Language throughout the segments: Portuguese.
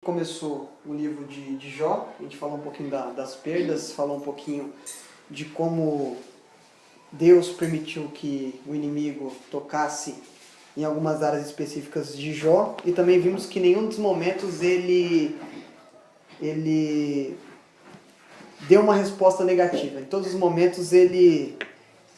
começou o livro de Jó, a gente falou um pouquinho das perdas, falou um pouquinho de como Deus permitiu que o inimigo tocasse em algumas áreas específicas de Jó, e também vimos que em nenhum dos momentos ele deu uma resposta negativa. Em todos os momentos ele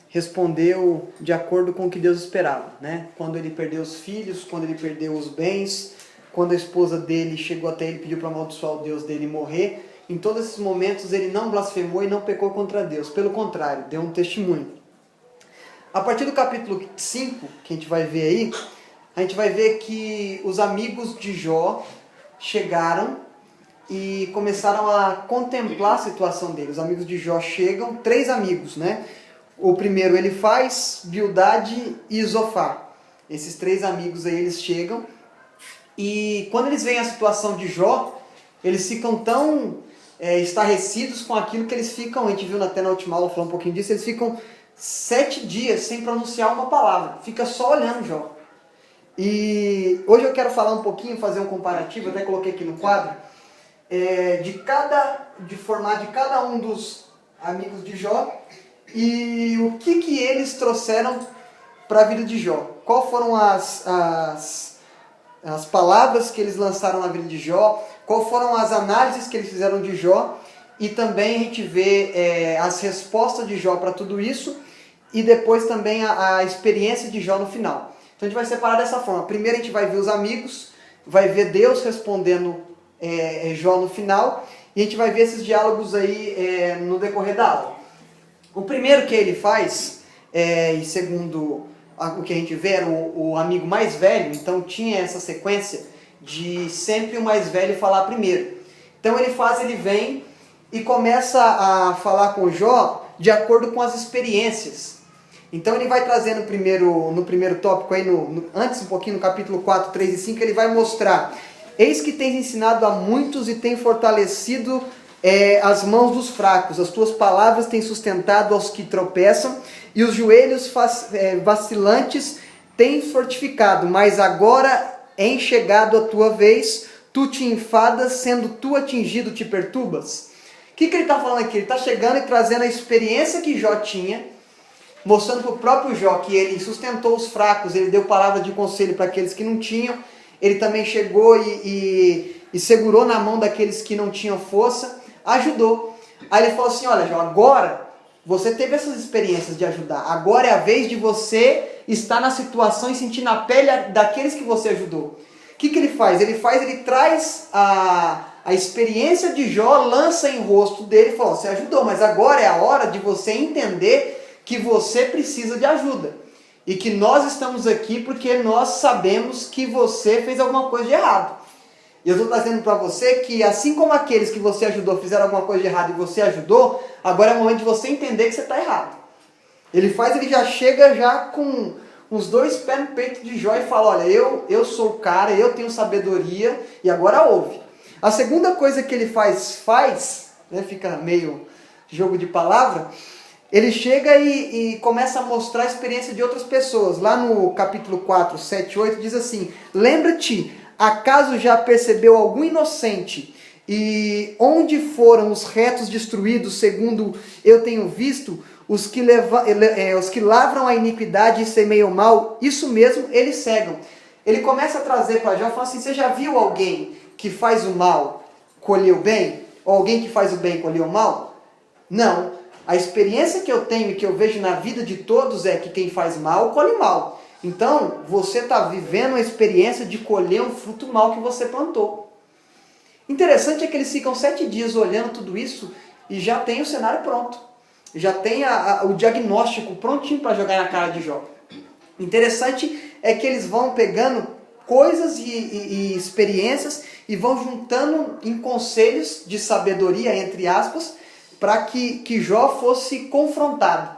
respondeu de acordo com o que Deus esperava, né? Quando ele perdeu os filhos, quando ele perdeu os bens, quando a esposa dele chegou até ele e pediu para amaldiçoar o Deus dele morrer, em todos esses momentos ele não blasfemou e não pecou contra Deus. Pelo contrário, deu um testemunho. A partir do capítulo 5, que a gente vai ver aí, a gente vai ver que os amigos de Jó chegaram e começaram a contemplar a situação dele. Os amigos de Jó chegam, 3 amigos, né? O primeiro Elifaz, Bildade e Zofar. Esses 3 amigos aí, eles chegam e quando eles veem a situação de Jó, eles ficam tão estarrecidos com aquilo que eles ficam, a gente viu até na última aula falar um pouquinho disso, eles ficam 7 dias sem pronunciar uma palavra, fica só olhando Jó. E hoje eu quero falar um pouquinho, fazer um comparativo, até coloquei aqui no quadro, de formar de cada um dos amigos de Jó e o que eles trouxeram para a vida de Jó. Qual foram as palavras que eles lançaram na vida de Jó, qual foram as análises que eles fizeram de Jó, e também a gente vê as respostas de Jó para tudo isso, e depois também a experiência de Jó no final. Então a gente vai separar dessa forma. Primeiro a gente vai ver os amigos, vai ver Deus respondendo Jó no final, e a gente vai ver esses diálogos aí no decorrer da aula. O primeiro que ele faz, e segundo o que a gente vê, era o amigo mais velho, então tinha essa sequência de sempre o mais velho falar primeiro. Então ele vem e começa a falar com Jó de acordo com as experiências. Então ele vai trazer no primeiro tópico, aí antes um pouquinho, no capítulo 4, 3 e 5, ele vai mostrar: eis que tens ensinado a muitos e tem fortalecido as mãos dos fracos, as tuas palavras têm sustentado aos que tropeçam, e os joelhos vacilantes têm fortificado, mas agora é chegado a tua vez, tu te enfadas, sendo tu atingido te perturbas. O que ele está falando aqui? Ele está chegando e trazendo a experiência que Jó tinha, mostrando para o próprio Jó que ele sustentou os fracos, ele deu palavra de conselho para aqueles que não tinham, ele também chegou e segurou na mão daqueles que não tinham força, ajudou. Aí ele falou assim: olha Jó, agora você teve essas experiências de ajudar, agora é a vez de você estar na situação e sentir na pele daqueles que você ajudou. O que ele faz? Ele traz a experiência de Jó, lança em rosto dele e fala: você ajudou, mas agora é a hora de você entender que você precisa de ajuda. E que nós estamos aqui porque nós sabemos que você fez alguma coisa de errado. E eu estou trazendo para você que assim como aqueles que você ajudou fizeram alguma coisa de errado e você ajudou, agora é o momento de você entender que você está errado. Ele já chega com os 2 pés no peito de Jó e fala: olha, eu sou o cara, eu tenho sabedoria e agora ouve. A segunda coisa que ele faz, né, fica meio jogo de palavra, ele chega e começa a mostrar a experiência de outras pessoas. Lá no capítulo 4, 7, 8 diz assim: lembra-te, acaso já percebeu algum inocente? E onde foram os retos destruídos, segundo eu tenho visto? Os que lavram a iniquidade e semeiam mal, isso mesmo eles cegam. Ele começa a trazer para Jó, falando assim: você já viu alguém que faz o mal, colheu o bem? Ou alguém que faz o bem, colheu o mal? Não. A experiência que eu tenho e que eu vejo na vida de todos é que quem faz mal, colhe mal. Então, você está vivendo a experiência de colher um fruto mal que você plantou. Interessante é que eles ficam 7 dias olhando tudo isso e já tem o cenário pronto. Já tem o diagnóstico prontinho para jogar na cara de Jó. Interessante é que eles vão pegando coisas e experiências e vão juntando em conselhos de sabedoria, entre aspas, para que Jó fosse confrontado.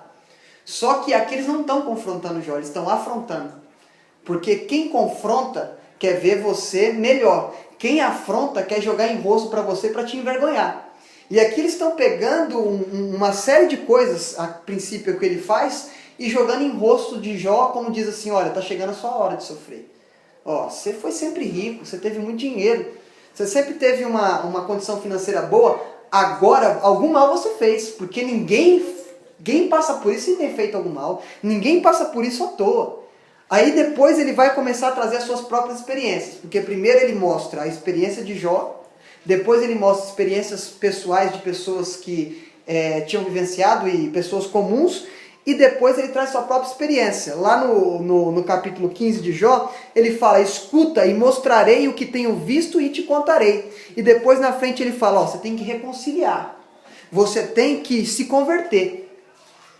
Só que aqui eles não estão confrontando Jó, eles estão afrontando. Porque quem confronta quer ver você melhor. Quem afronta quer jogar em rosto para você para te envergonhar. E aqui eles estão pegando uma série de coisas, a princípio, que ele faz, e jogando em rosto de Jó, como diz assim: olha, está chegando a sua hora de sofrer. Ó, você foi sempre rico, você teve muito dinheiro. Você sempre teve uma condição financeira boa, agora algum mal você fez, porque ninguém passa por isso sem ter feito algum mal, ninguém passa por isso à toa. Aí depois ele vai começar a trazer as suas próprias experiências, porque primeiro ele mostra a experiência de Jó, depois ele mostra experiências pessoais de pessoas que tinham vivenciado e pessoas comuns, e depois ele traz sua própria experiência. Lá no capítulo 15 de Jó, ele fala, escuta e mostrarei o que tenho visto e te contarei. E depois na frente ele fala, você tem que reconciliar, você tem que se converter.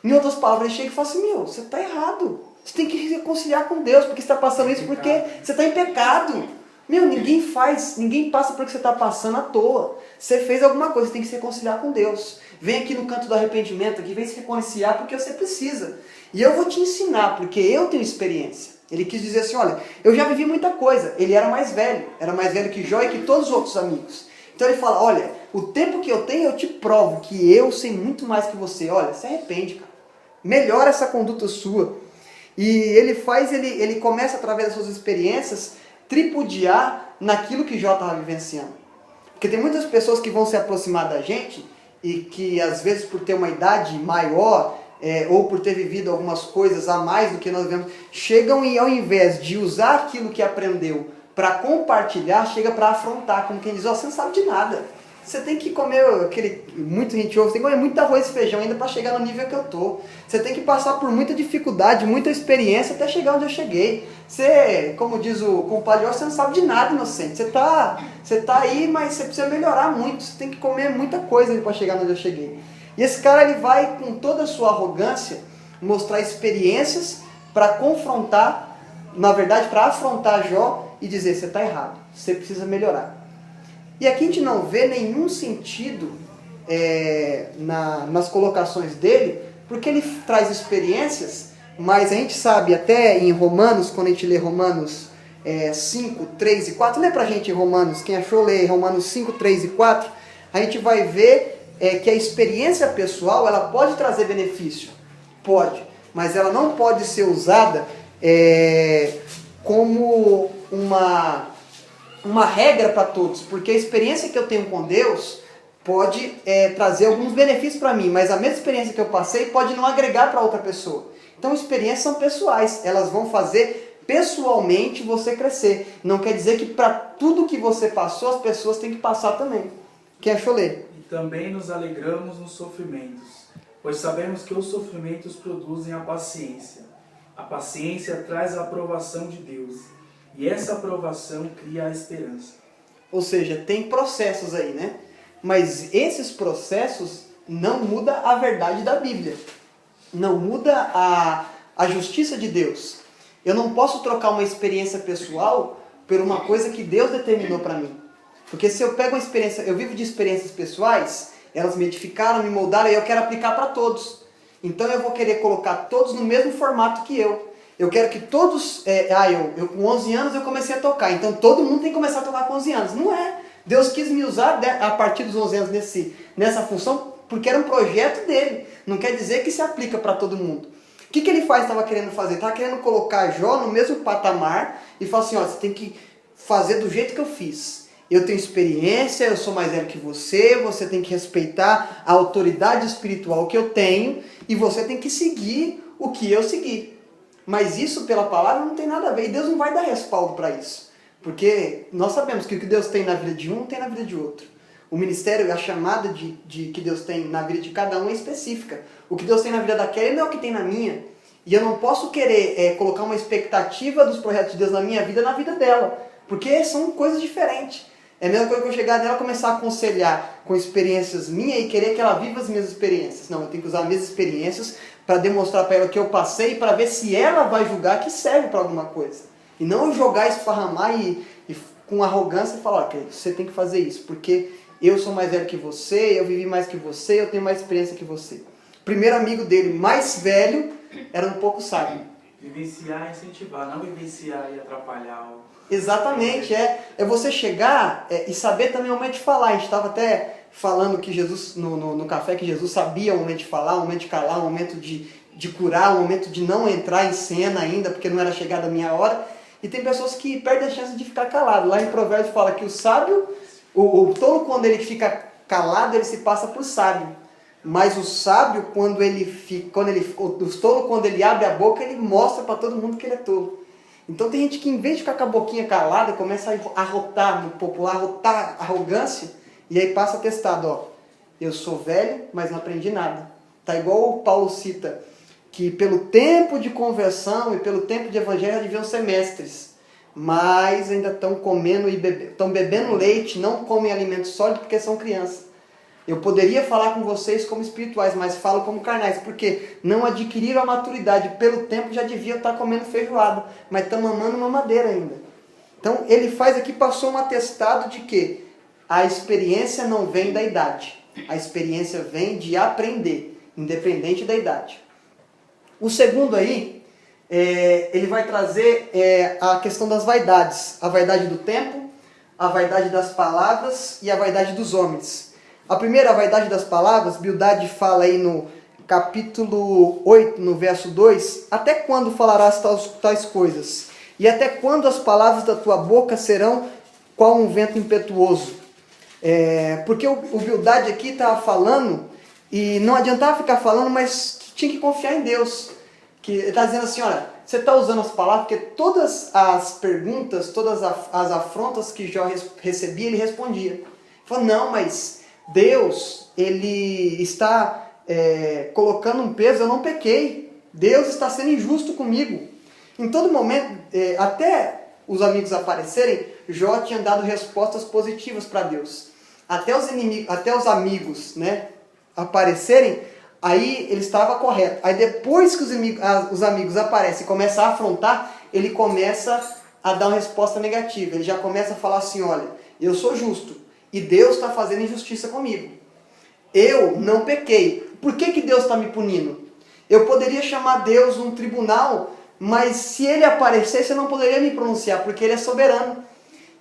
Em outras palavras, ele chega e fala assim, você está errado. Você tem que reconciliar com Deus, porque você está passando isso porque você está em pecado. Ninguém passa por o que você está passando à toa. Você fez alguma coisa, você tem que se reconciliar com Deus. Vem aqui no canto do arrependimento, aqui, vem se reconciliar porque você precisa. E eu vou te ensinar, porque eu tenho experiência. Ele quis dizer assim, olha, eu já vivi muita coisa. Ele era mais velho que Jó e que todos os outros amigos. Então ele fala, olha, o tempo que eu tenho, eu te provo que eu sei muito mais que você. Olha, se arrepende, cara. Melhora essa conduta sua. E ele começa, através das suas experiências, tripudiar naquilo que Jó estava vivenciando. Porque tem muitas pessoas que vão se aproximar da gente e que, às vezes, por ter uma idade maior, ou por ter vivido algumas coisas a mais do que nós vivemos, chegam e, ao invés de usar aquilo que aprendeu para compartilhar, chega para afrontar, como quem diz, você não sabe de nada. Você tem que comer muito gente ouve, você tem que comer muito arroz e feijão ainda para chegar no nível que eu tô. Você tem que passar por muita dificuldade, muita experiência até chegar onde eu cheguei. Você, como diz o compadre, você não sabe de nada, inocente. Você tá aí, mas você precisa melhorar muito. Você tem que comer muita coisa para chegar onde eu cheguei. E esse cara, ele vai com toda a sua arrogância mostrar experiências para confrontar, na verdade, para afrontar Jó e dizer, você está errado, você precisa melhorar. E aqui a gente não vê nenhum sentido nas colocações dele, porque ele traz experiências, mas a gente sabe até em Romanos, quando a gente lê Romanos 5, 3 e 4, lê pra gente Romanos, quem achou lê Romanos 5, 3 e 4, a gente vai ver que a experiência pessoal, ela pode trazer benefício, pode, mas ela não pode ser usada como uma regra para todos, porque a experiência que eu tenho com Deus pode trazer alguns benefícios para mim, mas a mesma experiência que eu passei pode não agregar para outra pessoa. Então experiências são pessoais, elas vão fazer pessoalmente você crescer. Não quer dizer que para tudo que você passou, as pessoas têm que passar também. Quem achou ler? E também nos alegramos nos sofrimentos, pois sabemos que os sofrimentos produzem a paciência. A paciência traz a aprovação de Deus. E essa aprovação cria a esperança. Ou seja, tem processos aí, né? Mas esses processos não mudam a verdade da Bíblia. Não muda a justiça de Deus. Eu não posso trocar uma experiência pessoal por uma coisa que Deus determinou para mim. Porque se eu pego uma experiência, eu vivo de experiências pessoais, elas me edificaram, me moldaram e eu quero aplicar para todos. Então eu vou querer colocar todos no mesmo formato que eu. Eu quero que todos... eu com 11 anos eu comecei a tocar, então todo mundo tem que começar a tocar com 11 anos. Não é. Deus quis me usar a partir dos 11 anos nessa função, porque era um projeto dele. Não quer dizer que se aplica para todo mundo. O que ele estava querendo fazer? Estava querendo colocar Jó no mesmo patamar e falar assim, você tem que fazer do jeito que eu fiz. Eu tenho experiência, eu sou mais velho que você tem que respeitar a autoridade espiritual que eu tenho e você tem que seguir o que eu segui. Mas isso, pela palavra, não tem nada a ver. E Deus não vai dar respaldo para isso. Porque nós sabemos que o que Deus tem na vida de um, não tem na vida de outro. O ministério, a chamada que Deus tem na vida de cada um é específica. O que Deus tem na vida daquele não é o que tem na minha. E eu não posso querer colocar uma expectativa dos projetos de Deus na minha vida dela. Porque são coisas diferentes. É a mesma coisa que eu chegar nela e começar a aconselhar com experiências minhas e querer que ela viva as minhas experiências. Não, eu tenho que usar as minhas experiências para demonstrar para ela o que eu passei, para ver se ela vai julgar que serve para alguma coisa. E não jogar, esparramar e com arrogância falar, querido, você tem que fazer isso, porque eu sou mais velho que você, eu vivi mais que você, eu tenho mais experiência que você. O primeiro amigo dele, mais velho, era um pouco sábio. Vivenciar e incentivar, não vivenciar e atrapalhar. Exatamente, é você chegar e saber também o momento de falar. A gente estava até falando que Jesus, no café, que Jesus sabia o momento de falar, o momento de calar, o momento de curar, o momento de não entrar em cena ainda, porque não era chegada a minha hora. E tem pessoas que perdem a chance de ficar calado. Lá em Provérbios fala que o sábio, o tolo, quando ele fica calado, ele se passa por sábio. Mas o sábio, o tolo, quando ele abre a boca, ele mostra para todo mundo que ele é tolo. Então tem gente que, em vez de ficar com a boquinha calada, começa a arrotar, no popular, arrotar arrogância, e aí passa atestado, ó, eu sou velho, mas não aprendi nada. Tá igual o Paulo cita, que pelo tempo de conversão e pelo tempo de evangelho já deviam ser mestres, mas ainda estão comendo e estão bebendo leite, não comem alimento sólido porque são crianças. Eu poderia falar com vocês como espirituais, mas falo como carnais, porque não adquiriram a maturidade. Pelo tempo já deviam estar comendo feijoada, mas estão mamando uma madeira ainda. Então ele faz aqui, passou um atestado de que a experiência não vem da idade. A experiência vem de aprender, independente da idade. O segundo aí, ele vai trazer a questão das vaidades. A vaidade do tempo, a vaidade das palavras e a vaidade dos homens. A primeira, a vaidade das palavras, Bildade fala aí no capítulo 8, no verso 2, até quando falarás tais coisas? E até quando as palavras da tua boca serão qual um vento impetuoso? Porque o Bildade aqui estava falando, e não adiantava ficar falando, mas tinha que confiar em Deus. Que ele está dizendo assim, olha, você está usando as palavras, porque todas as perguntas, todas as afrontas que Jó recebia, ele respondia. Ele falou, não, mas Deus, ele está colocando um peso, eu não pequei. Deus está sendo injusto comigo. Em todo momento, até os amigos aparecerem, Jó tinha dado respostas positivas para Deus. Até os amigos, né, aparecerem, aí ele estava correto. Aí depois que os amigos aparecem e começam a afrontar, ele começa a dar uma resposta negativa. Ele já começa a falar assim, olha, eu sou justo. E Deus está fazendo injustiça comigo. Eu não pequei. Por que Deus está me punindo? Eu poderia chamar Deus num tribunal, mas se ele aparecesse eu não poderia me pronunciar, porque ele é soberano.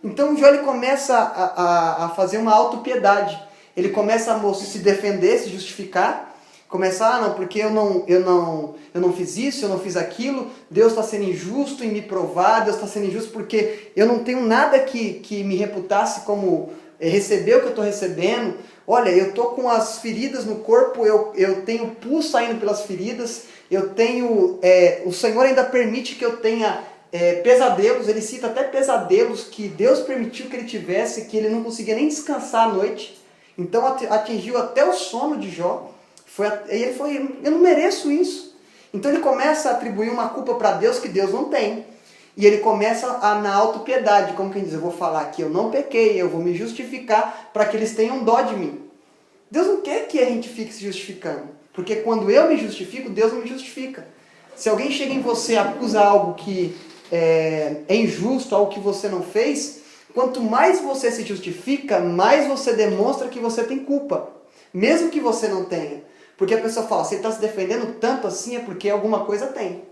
Então Jó, ele começa a fazer uma autopiedade. Ele começa a se defender, se justificar. Começar, não, porque eu não fiz isso, eu não fiz aquilo. Deus está sendo injusto em me provar. Deus está sendo injusto porque eu não tenho nada que me reputasse como receber o que eu estou recebendo. Olha, eu estou com as feridas no corpo, eu tenho pus saindo pelas feridas, o Senhor ainda permite que eu tenha pesadelos. Ele cita até pesadelos que Deus permitiu que ele tivesse, que ele não conseguia nem descansar à noite. Então atingiu até o sono de Jó. Ele foi, eu não mereço isso. Então ele começa a atribuir uma culpa para Deus que Deus não tem. E ele começa na autopiedade, como quem diz, eu vou falar que eu não pequei, eu vou me justificar para que eles tenham dó de mim. Deus não quer que a gente fique se justificando, porque quando eu me justifico, Deus não me justifica. Se alguém chega em você e acusa algo que é injusto, algo que você não fez, quanto mais você se justifica, mais você demonstra que você tem culpa, mesmo que você não tenha. Porque a pessoa fala, você está se defendendo tanto assim, é porque alguma coisa tem.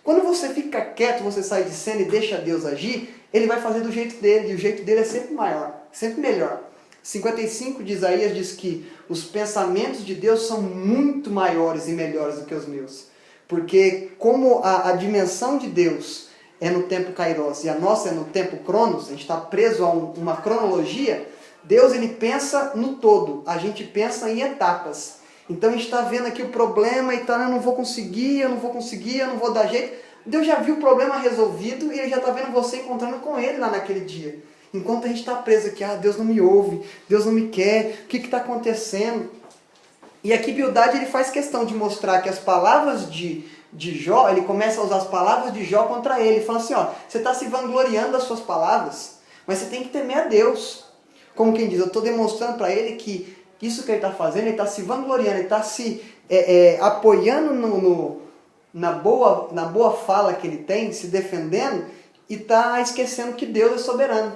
Quando você fica quieto, você sai de cena e deixa Deus agir, ele vai fazer do jeito dele, e o jeito dele é sempre maior, sempre melhor. 55 de Isaías diz que os pensamentos de Deus são muito maiores e melhores do que os meus. Porque como a dimensão de Deus é no tempo Kairos e a nossa é no tempo Cronos, a gente está preso a uma cronologia, Deus ele pensa no todo, a gente pensa em etapas. Então a gente está vendo aqui o problema e tá, eu não vou conseguir, eu não vou dar jeito. Deus já viu o problema resolvido e ele já está vendo você encontrando com ele lá naquele dia. Enquanto a gente está preso aqui, Deus não me ouve, Deus não me quer, o que está acontecendo? E aqui Bildade ele faz questão de mostrar que as palavras de Jó, ele começa a usar as palavras de Jó contra ele. Ele fala assim, ó, você está se vangloriando das suas palavras, mas você tem que temer a Deus. Como quem diz, eu estou demonstrando para ele que isso que ele está fazendo, ele está se vangloriando, ele está se apoiando na boa fala que ele tem, se defendendo, e está esquecendo que Deus é soberano.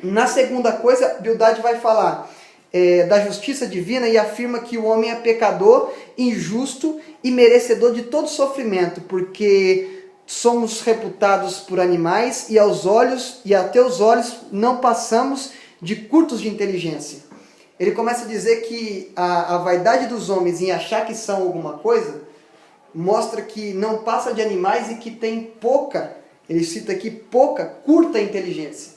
Na segunda coisa, Bildade vai falar da justiça divina e afirma que o homem é pecador, injusto e merecedor de todo sofrimento, porque somos reputados por animais e a teus olhos não passamos de curtos de inteligência. Ele começa a dizer que a vaidade dos homens em achar que são alguma coisa mostra que não passa de animais e que tem pouca ele cita aqui pouca, curta inteligência.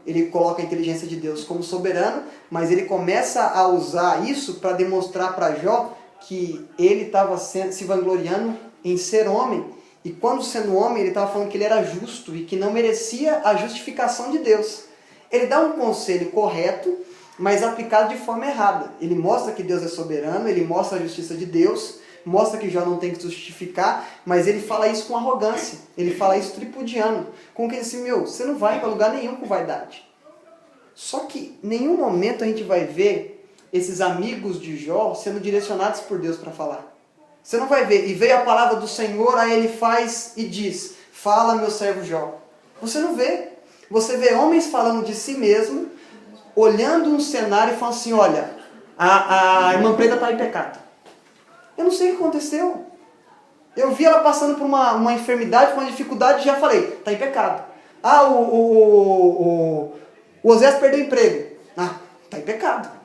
Ele coloca a inteligência de Deus como soberano, mas ele começa a usar isso para demonstrar para Jó que ele estava se vangloriando em ser homem. E quando sendo homem, ele estava falando que ele era justo e que não merecia a justificação de Deus. Ele dá um conselho correto, mas aplicado de forma errada. Ele mostra que Deus é soberano, ele mostra a justiça de Deus, mostra que Jó não tem que justificar, mas ele fala isso com arrogância. Ele fala isso tripudiano. Com quem assim, você não vai para lugar nenhum com vaidade. Só que em nenhum momento a gente vai ver esses amigos de Jó sendo direcionados por Deus para falar. Você não vai ver. E veio a palavra do Senhor, aí ele faz e diz, fala meu servo Jó. Você não vê. Você vê homens falando de si mesmo, olhando um cenário e falando assim, olha, a irmã Preta está em pecado. Eu não sei o que aconteceu. Eu vi ela passando por uma enfermidade, por uma dificuldade, e já falei, está em pecado. O Osés perdeu o emprego. Está em pecado.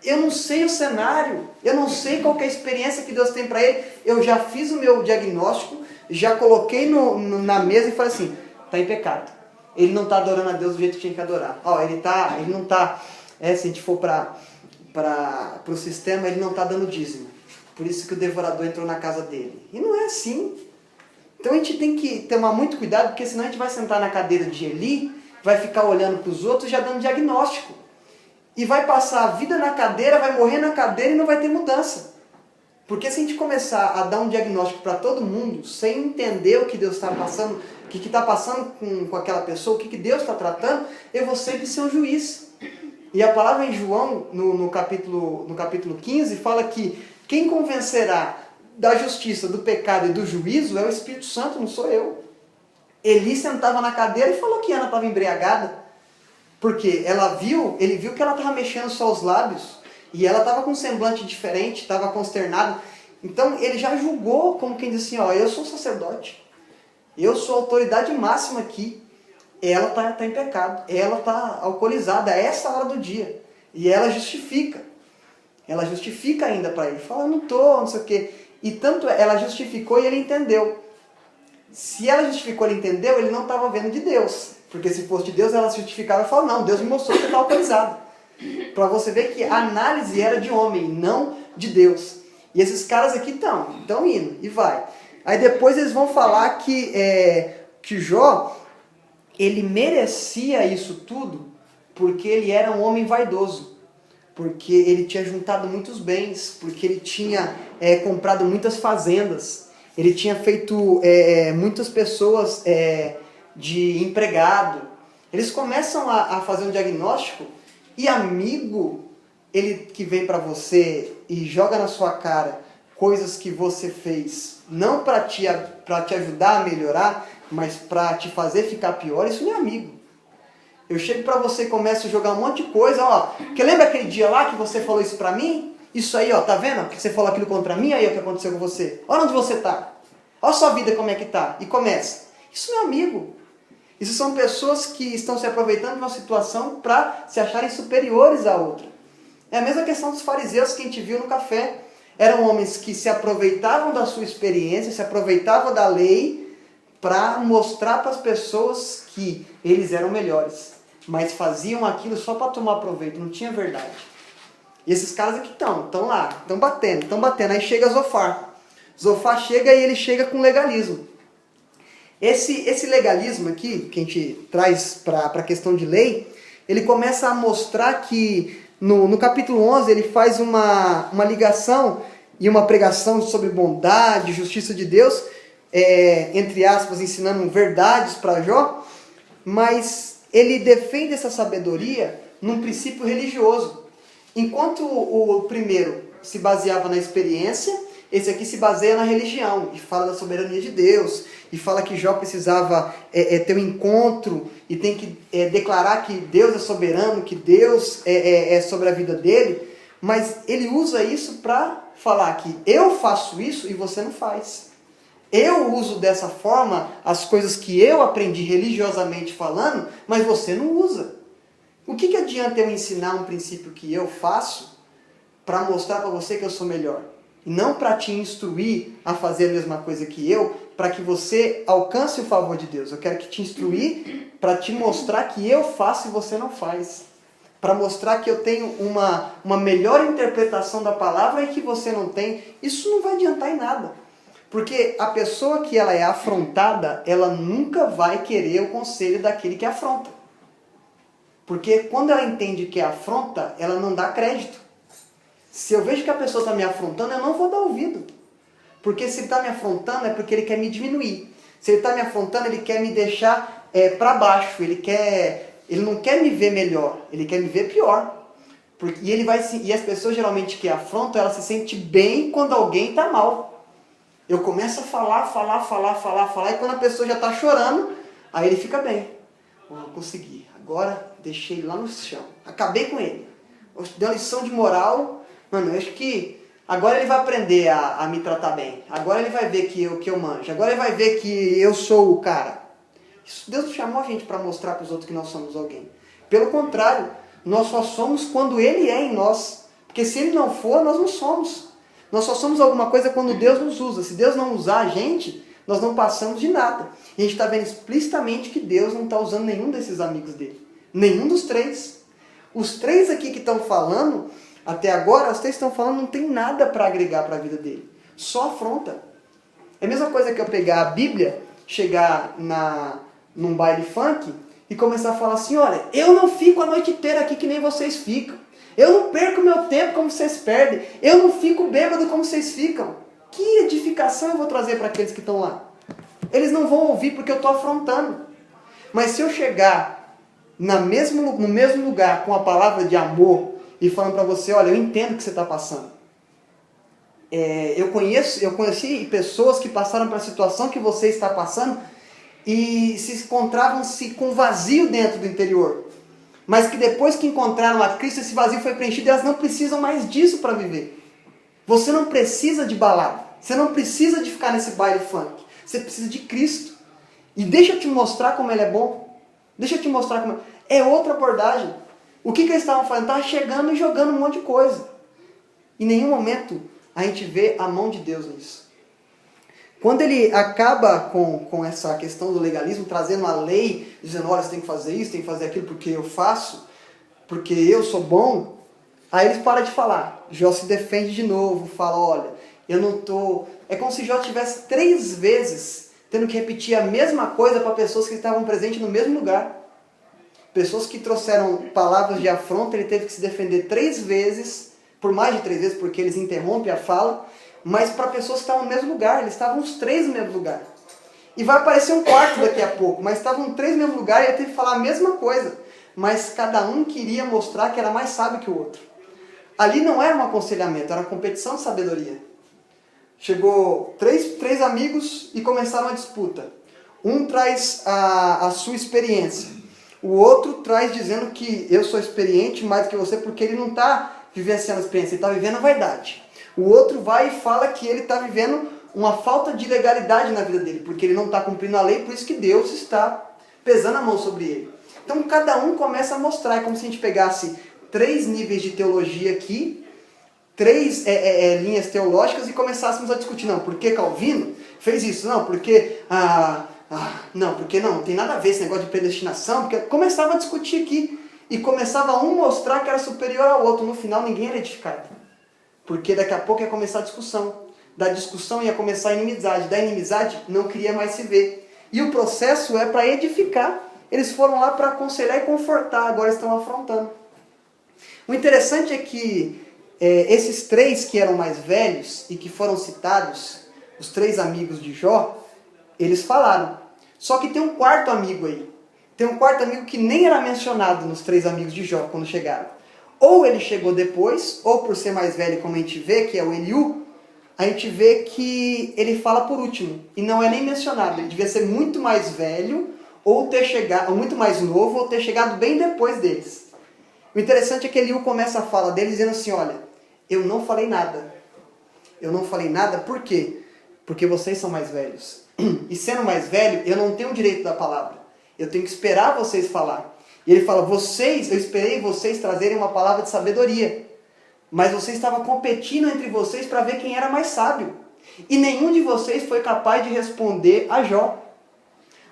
Eu não sei o cenário, eu não sei qual que é a experiência que Deus tem para ele. Eu já fiz o meu diagnóstico, já coloquei na mesa e falei assim, está em pecado. Ele não está adorando a Deus do jeito que tinha que adorar. Ele não está, se a gente for para o sistema, ele não está dando dízimo. Por isso que o devorador entrou na casa dele. E não é assim. Então a gente tem que tomar muito cuidado, porque senão a gente vai sentar na cadeira de Eli, vai ficar olhando para os outros e já dando diagnóstico. E vai passar a vida na cadeira, vai morrer na cadeira e não vai ter mudança. Porque se a gente começar a dar um diagnóstico para todo mundo, sem entender o que Deus está passando, o que está passando com aquela pessoa, o que Deus está tratando, eu vou sempre ser um juiz. E a palavra em João, no capítulo 15, fala que quem convencerá da justiça, do pecado e do juízo é o Espírito Santo, não sou eu. Eli sentava na cadeira e falou que Ana estava embriagada. Porque ele viu que ela estava mexendo só os lábios, e ela estava com um semblante diferente, estava consternada. Então ele já julgou como quem disse assim, eu sou sacerdote, eu sou a autoridade máxima aqui, ela está em pecado, ela está alcoolizada a essa hora do dia. E ela justifica ainda para ele, fala, não estou, não sei o quê. E tanto ela justificou e ele entendeu. Se ela justificou e ele entendeu, ele não estava vendo de Deus. Porque se fosse de Deus, ela se justificava e falava, não, Deus me mostrou que você está autorizado. Para você ver que a análise era de homem, não de Deus. E esses caras aqui estão indo, e vai. Aí depois eles vão falar que Jó, ele merecia isso tudo, porque ele era um homem vaidoso. Porque ele tinha juntado muitos bens, porque ele tinha comprado muitas fazendas, ele tinha feito muitas pessoas de empregado. Eles começam a fazer um diagnóstico, e amigo, ele que vem para você e joga na sua cara coisas que você fez, não para te ajudar a melhorar, mas para te fazer ficar pior, isso não é amigo. Eu chego para você e começo a jogar um monte de coisa, porque lembra aquele dia lá que você falou isso para mim? Isso aí, tá vendo? Que você falou aquilo contra mim, aí o que aconteceu com você? Olha onde você tá. Olha a sua vida como é que tá. E começa. Isso não é amigo. Isso são pessoas que estão se aproveitando de uma situação para se acharem superiores à outra. É a mesma questão dos fariseus que a gente viu no café. Eram homens que se aproveitavam da sua experiência, se aproveitavam da lei para mostrar para as pessoas que eles eram melhores. Mas faziam aquilo só para tomar proveito, não tinha verdade. E esses caras aqui estão lá, estão batendo. Aí chega Zofar. Zofar chega e ele chega com legalismo. Esse legalismo aqui, que a gente traz para a questão de lei, ele começa a mostrar que no capítulo 11 ele faz uma ligação e uma pregação sobre bondade, justiça de Deus, entre aspas, ensinando verdades para Jó, mas ele defende essa sabedoria num princípio religioso. Enquanto o primeiro se baseava na experiência, esse aqui se baseia na religião, e fala da soberania de Deus, e fala que Jó precisava ter um encontro, e tem que declarar que Deus é soberano, que Deus é sobre a vida dele, mas ele usa isso para falar que eu faço isso e você não faz. Eu uso dessa forma as coisas que eu aprendi religiosamente falando, mas você não usa. O que adianta eu ensinar um princípio que eu faço para mostrar para você que eu sou melhor? e não para te instruir a fazer a mesma coisa que eu, para que você alcance o favor de Deus. Eu quero que te instruir para te mostrar que eu faço e você não faz. Para mostrar que eu tenho uma melhor interpretação da palavra e que você não tem. Isso não vai adiantar em nada. Porque a pessoa que ela é afrontada, ela nunca vai querer o conselho daquele que afronta. Porque quando ela entende que é afronta, ela não dá crédito. Se eu vejo que a pessoa está me afrontando, eu não vou dar ouvido. Porque se ele está me afrontando é porque ele quer me diminuir. Se ele está me afrontando, ele quer me deixar para baixo. Ele não quer me ver melhor, ele quer me ver pior. E as pessoas geralmente que afrontam, elas se sentem bem quando alguém está mal. Eu começo a falar, e quando a pessoa já está chorando, aí ele fica bem. Eu consegui. Agora deixei ele lá no chão. Acabei com ele. Dei uma lição de moral. Mano, eu acho que agora ele vai aprender a me tratar bem. Agora ele vai ver que eu manjo. Agora ele vai ver que eu sou o cara. Deus não chamou a gente para mostrar para os outros que nós somos alguém. Pelo contrário, nós só somos quando Ele é em nós. Porque se Ele não for, nós não somos. Nós só somos alguma coisa quando Deus nos usa. Se Deus não usar a gente, nós não passamos de nada. E a gente está vendo explicitamente que Deus não está usando nenhum desses amigos dele. Nenhum dos três. Os três aqui que estão falando, até agora, os três estão falando, não tem nada para agregar para a vida dele. Só afronta. É a mesma coisa que eu pegar a Bíblia, chegar num baile funk e começar a falar assim, olha, eu não fico a noite inteira aqui que nem vocês ficam. Eu não perco meu tempo como vocês perdem. Eu não fico bêbado como vocês ficam. Que edificação eu vou trazer para aqueles que estão lá? Eles não vão ouvir porque eu estou afrontando. Mas se eu chegar no mesmo lugar com a palavra de amor e falando para você, olha, eu entendo o que você está passando. Eu conheci pessoas que passaram para a situação que você está passando e se encontravam-se com vazio dentro do interior. Mas que depois que encontraram a Cristo, esse vazio foi preenchido e elas não precisam mais disso para viver. Você não precisa de balada. Você não precisa de ficar nesse baile funk. Você precisa de Cristo. E deixa eu te mostrar como Ele é bom. Deixa eu te mostrar como... É outra abordagem. O que eles estavam fazendo? Estavam chegando e jogando um monte de coisa. Em nenhum momento a gente vê a mão de Deus nisso. Quando ele acaba com essa questão do legalismo, trazendo a lei, dizendo, olha, você tem que fazer isso, tem que fazer aquilo porque eu faço, porque eu sou bom, aí eles param de falar. Jó se defende de novo, fala, olha, eu não estou... É como se Jó tivesse 3 vezes tendo que repetir a mesma coisa para pessoas que estavam presentes no mesmo lugar. Pessoas que trouxeram palavras de afronta, ele teve que se defender 3 vezes, por mais de 3 vezes, porque eles interrompem a fala, mas para pessoas que estavam no mesmo lugar, eles estavam os 3 no mesmo lugar. E vai aparecer um quarto daqui a pouco, mas estavam 3 no mesmo lugar e ele teve que falar a mesma coisa. Mas cada um queria mostrar que era mais sábio que o outro. Ali não era um aconselhamento, era uma competição de sabedoria. Chegou 3 amigos e começaram a disputa. Um traz a sua experiência. O outro traz dizendo que eu sou experiente mais do que você, porque ele não está vivenciando a experiência, ele está vivendo a vaidade. O outro vai e fala que ele está vivendo uma falta de legalidade na vida dele, porque ele não está cumprindo a lei, por isso que Deus está pesando a mão sobre ele. Então cada um começa a mostrar, é como se a gente pegasse 3 níveis de teologia aqui, 3 linhas teológicas e começássemos a discutir, não, porque Calvino fez isso, não, porque não tem nada a ver esse negócio de predestinação, porque começava a discutir aqui, e começava um mostrar que era superior ao outro, no final ninguém era edificado. Porque daqui a pouco ia começar a discussão. Da discussão ia começar a inimizade. Da inimizade não queria mais se ver. E o processo é para edificar. Eles foram lá para aconselhar e confortar. Agora estão afrontando. O interessante é que esses 3 que eram mais velhos e que foram citados, os 3 amigos de Jó, eles falaram. Só que tem um 4º amigo aí. Tem um 4º amigo que nem era mencionado nos 3 amigos de Jó quando chegaram. Ou ele chegou depois, ou por ser mais velho, como a gente vê, que é o Eliú, a gente vê que ele fala por último, e não é nem mencionado. Ele devia ser muito mais velho, ou muito mais novo, ou ter chegado bem depois deles. O interessante é que Eliú começa a fala dele dizendo assim, olha, eu não falei nada. Eu não falei nada, por quê? Porque vocês são mais velhos. E sendo mais velho, eu não tenho o direito da palavra. Eu tenho que esperar vocês falar. E ele fala, eu esperei vocês trazerem uma palavra de sabedoria. mas você estava competindo entre vocês para ver quem era mais sábio. E nenhum de vocês foi capaz de responder a Jó.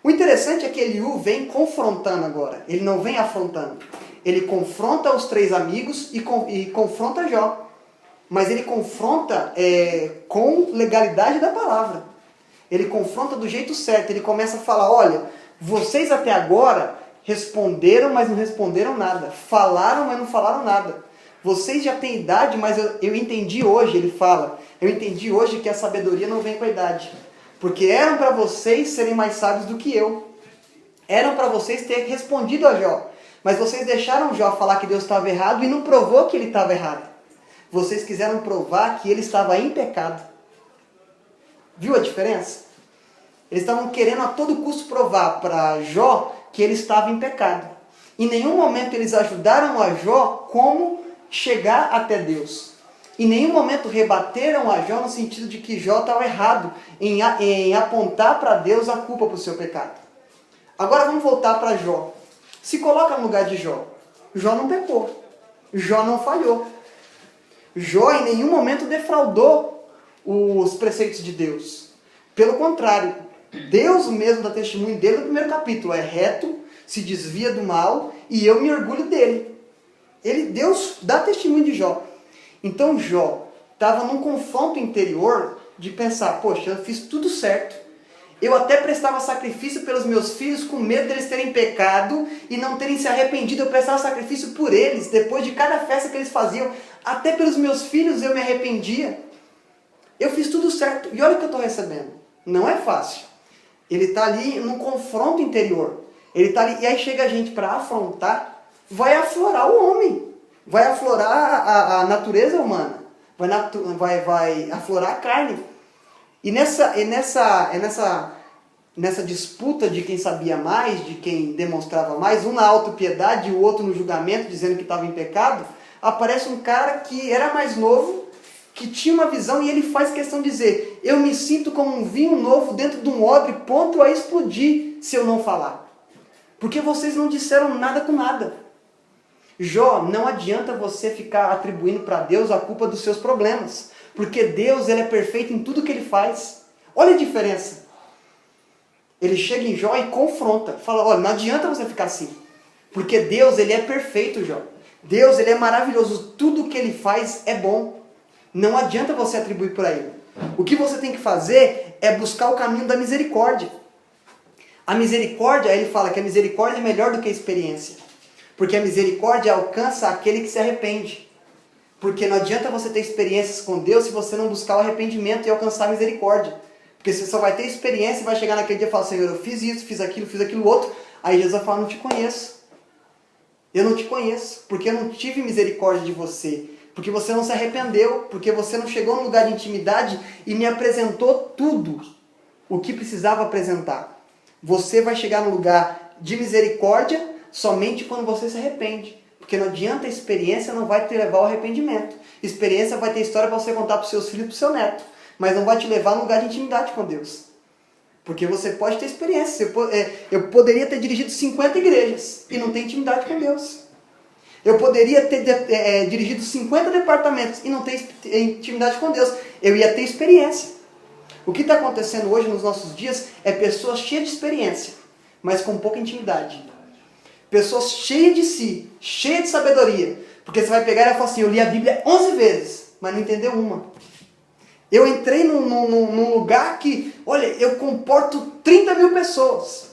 O interessante é que Eliú vem confrontando agora, ele não vem afrontando. Ele confronta os 3 amigos e confronta Jó. Mas ele confronta com legalidade da palavra. Ele confronta do jeito certo. Ele começa a falar, olha, vocês até agora responderam, mas não responderam nada. Falaram, mas não falaram nada. Vocês já têm idade, mas eu entendi hoje, ele fala, eu entendi hoje que a sabedoria não vem com a idade. Porque eram para vocês serem mais sábios do que eu. Eram para vocês terem respondido a Jó. Mas vocês deixaram Jó falar que Deus estava errado e não provou que ele estava errado. Vocês quiseram provar que ele estava em pecado. Viu a diferença? Eles estavam querendo a todo custo provar para Jó que ele estava em pecado. Em nenhum momento eles ajudaram a Jó como chegar até Deus. Em nenhum momento rebateram a Jó no sentido de que Jó estava errado em apontar para Deus a culpa para o seu pecado. Agora vamos voltar para Jó. Se coloca no lugar de Jó. Jó não pecou. Jó não falhou. Jó em nenhum momento defraudou os preceitos de Deus. Pelo contrário, Deus mesmo dá testemunho dele no primeiro capítulo. É reto, se desvia do mal e eu me orgulho dele. Deus dá testemunho de Jó. Então Jó estava num confronto interior de pensar, poxa, eu fiz tudo certo. Eu até prestava sacrifício pelos meus filhos com medo deles terem pecado e não terem se arrependido. Eu prestava sacrifício por eles, depois de cada festa que eles faziam. Até pelos meus filhos eu me arrependia. Eu fiz tudo certo. E olha o que eu estou recebendo. Não é fácil. Ele está ali num confronto interior. Ele está ali, e aí chega a gente para afrontar, vai aflorar o homem. Vai aflorar a natureza humana. Vai aflorar a carne. E nessa disputa de quem sabia mais, de quem demonstrava mais, um na autopiedade e o outro no julgamento, dizendo que estava em pecado, aparece um cara que era mais novo, que tinha uma visão e ele faz questão de dizer, eu me sinto como um vinho novo dentro de um odre pronto a explodir se eu não falar. Porque vocês não disseram nada com nada. Jó, não adianta você ficar atribuindo para Deus a culpa dos seus problemas. Porque Deus ele é perfeito em tudo que ele faz. Olha a diferença. Ele chega em Jó e confronta. Fala, olha, não adianta você ficar assim. Porque Deus ele é perfeito, Jó. Deus ele é maravilhoso. Tudo que ele faz é bom. Não adianta você atribuir para ele. O que você tem que fazer é buscar o caminho da misericórdia. A misericórdia, ele fala que a misericórdia é melhor do que a experiência. Porque a misericórdia alcança aquele que se arrepende. Porque não adianta você ter experiências com Deus se você não buscar o arrependimento e alcançar a misericórdia. Porque você só vai ter experiência e vai chegar naquele dia e falar, Senhor, eu fiz isso, fiz aquilo outro. Aí Jesus vai falar, não te conheço. Eu não te conheço, porque eu não tive misericórdia de você. Porque você não se arrependeu, porque você não chegou num lugar de intimidade e me apresentou tudo o que precisava apresentar. Você vai chegar no lugar de misericórdia somente quando você se arrepende. Porque não adianta a experiência, não vai te levar ao arrependimento. Experiência vai ter história para você contar para os seus filhos e para o seu neto. Mas não vai te levar a um lugar de intimidade com Deus. Porque você pode ter experiência. Eu poderia ter dirigido 50 igrejas e não ter intimidade com Deus. Eu poderia ter dirigido 50 departamentos e não ter intimidade com Deus. Eu ia ter experiência. O que está acontecendo hoje nos nossos dias é pessoas cheias de experiência, mas com pouca intimidade. Pessoas cheias de si, cheias de sabedoria. Porque você vai pegar e vai falar assim, eu li a Bíblia 11 vezes, mas não entendeu uma. Eu entrei num lugar que, olha, eu comporto 30 mil pessoas.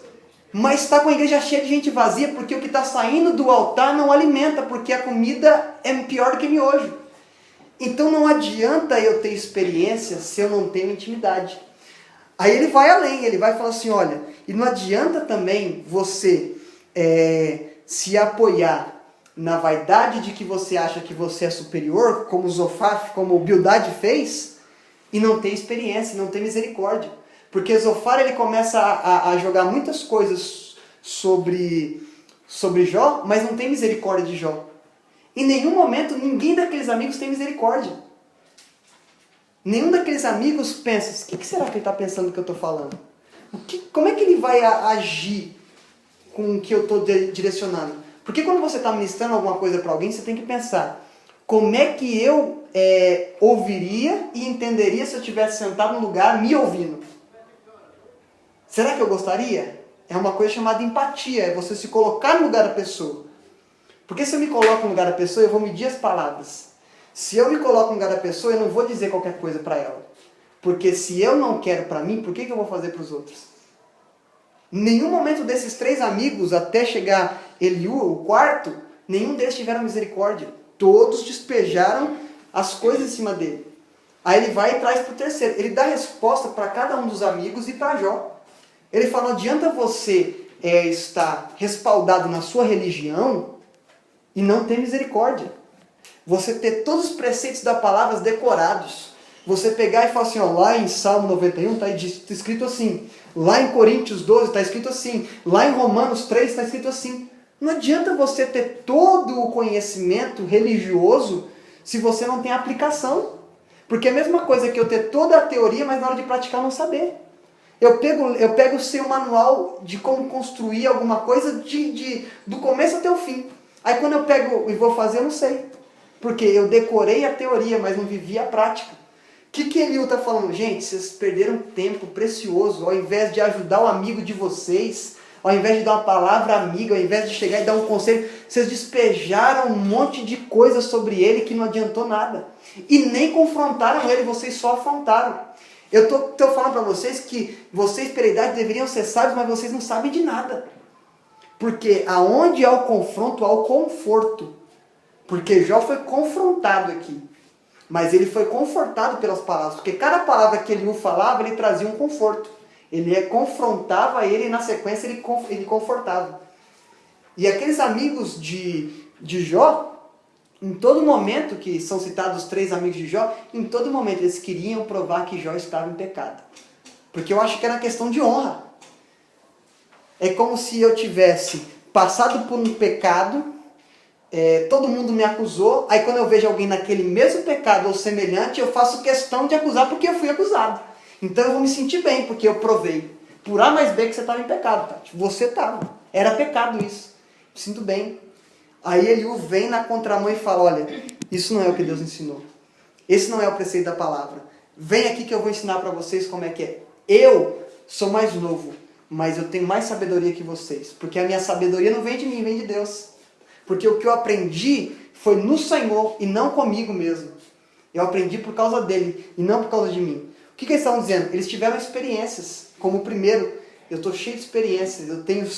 Mas está com a igreja cheia de gente vazia, porque o que está saindo do altar não alimenta, porque a comida é pior do que miojo. Então não adianta eu ter experiência se eu não tenho intimidade. Aí ele vai além, ele vai falar assim, olha, e não adianta também você se apoiar na vaidade de que você acha que você é superior, como Zofar, como Bildade fez, e não ter experiência, não ter misericórdia. Porque Zofar ele começa a jogar muitas coisas sobre Jó, mas não tem misericórdia de Jó. Em nenhum momento, ninguém daqueles amigos tem misericórdia. Nenhum daqueles amigos pensa, o que será que ele está pensando que eu estou falando? Como é que ele vai agir com o que eu estou direcionando? Porque quando você está ministrando alguma coisa para alguém, você tem que pensar, Como é que eu ouviria e entenderia se eu estivesse sentado no lugar me ouvindo? Será que eu gostaria? É uma coisa chamada empatia, é você se colocar no lugar da pessoa. Porque se eu me coloco no lugar da pessoa, eu vou medir as palavras. Se eu me coloco no lugar da pessoa, eu não vou dizer qualquer coisa para ela. Porque se eu não quero para mim, por que eu vou fazer para os outros? Em nenhum momento desses 3 amigos, até chegar Eliú, o quarto, nenhum deles tiveram misericórdia. Todos despejaram as coisas em cima dele. Aí ele vai e traz para o terceiro. Ele dá resposta para cada um dos amigos e para Jó. Ele fala, não adianta você estar respaldado na sua religião e não ter misericórdia. Você ter todos os preceitos da palavra decorados. Você pegar e falar assim, ó, lá em Salmo 91 está escrito assim. Lá em Coríntios 12 está escrito assim. Lá em Romanos 3 está escrito assim. Não adianta você ter todo o conhecimento religioso se você não tem aplicação. Porque é a mesma coisa que eu ter toda a teoria, mas na hora de praticar não saber. Eu pego o seu manual de como construir alguma coisa do começo até o fim. Aí quando eu pego e vou fazer, eu não sei. Porque eu decorei a teoria, mas não vivi a prática. O que Eliú está falando? Gente, vocês perderam tempo precioso. Ao invés de ajudar o amigo de vocês, ao invés de dar uma palavra amiga, ao invés de chegar e dar um conselho, vocês despejaram um monte de coisas sobre ele que não adiantou nada. E nem confrontaram ele, vocês só afrontaram. Eu estou falando para vocês que vocês, pela idade, deveriam ser sábios, mas vocês não sabem de nada. Porque aonde há o confronto, há o conforto. Porque Jó foi confrontado aqui. Mas ele foi confortado pelas palavras. Porque cada palavra que Eliú falava, ele trazia um conforto. Ele confrontava ele e na sequência ele confortava. E aqueles amigos de Jó, em todo momento, que são citados os 3 amigos de Jó, em todo momento eles queriam provar que Jó estava em pecado. Porque eu acho que era uma questão de honra. É como se eu tivesse passado por um pecado, todo mundo me acusou, aí quando eu vejo alguém naquele mesmo pecado ou semelhante, eu faço questão de acusar porque eu fui acusado. Então eu vou me sentir bem, porque eu provei. Por A mais B que você estava em pecado, Tati. Você estava. Era pecado isso. Me sinto bem. Aí Eliú vem na contramão e fala, olha, isso não é o que Deus ensinou. Esse não é o preceito da palavra. Vem aqui que eu vou ensinar para vocês como é que é. Eu sou mais novo, mas eu tenho mais sabedoria que vocês. Porque a minha sabedoria não vem de mim, vem de Deus. Porque o que eu aprendi foi no Senhor e não comigo mesmo. Eu aprendi por causa dele e não por causa de mim. O que eles estavam dizendo? Eles tiveram experiências. Como o primeiro, eu estou cheio de experiências. Eu tenho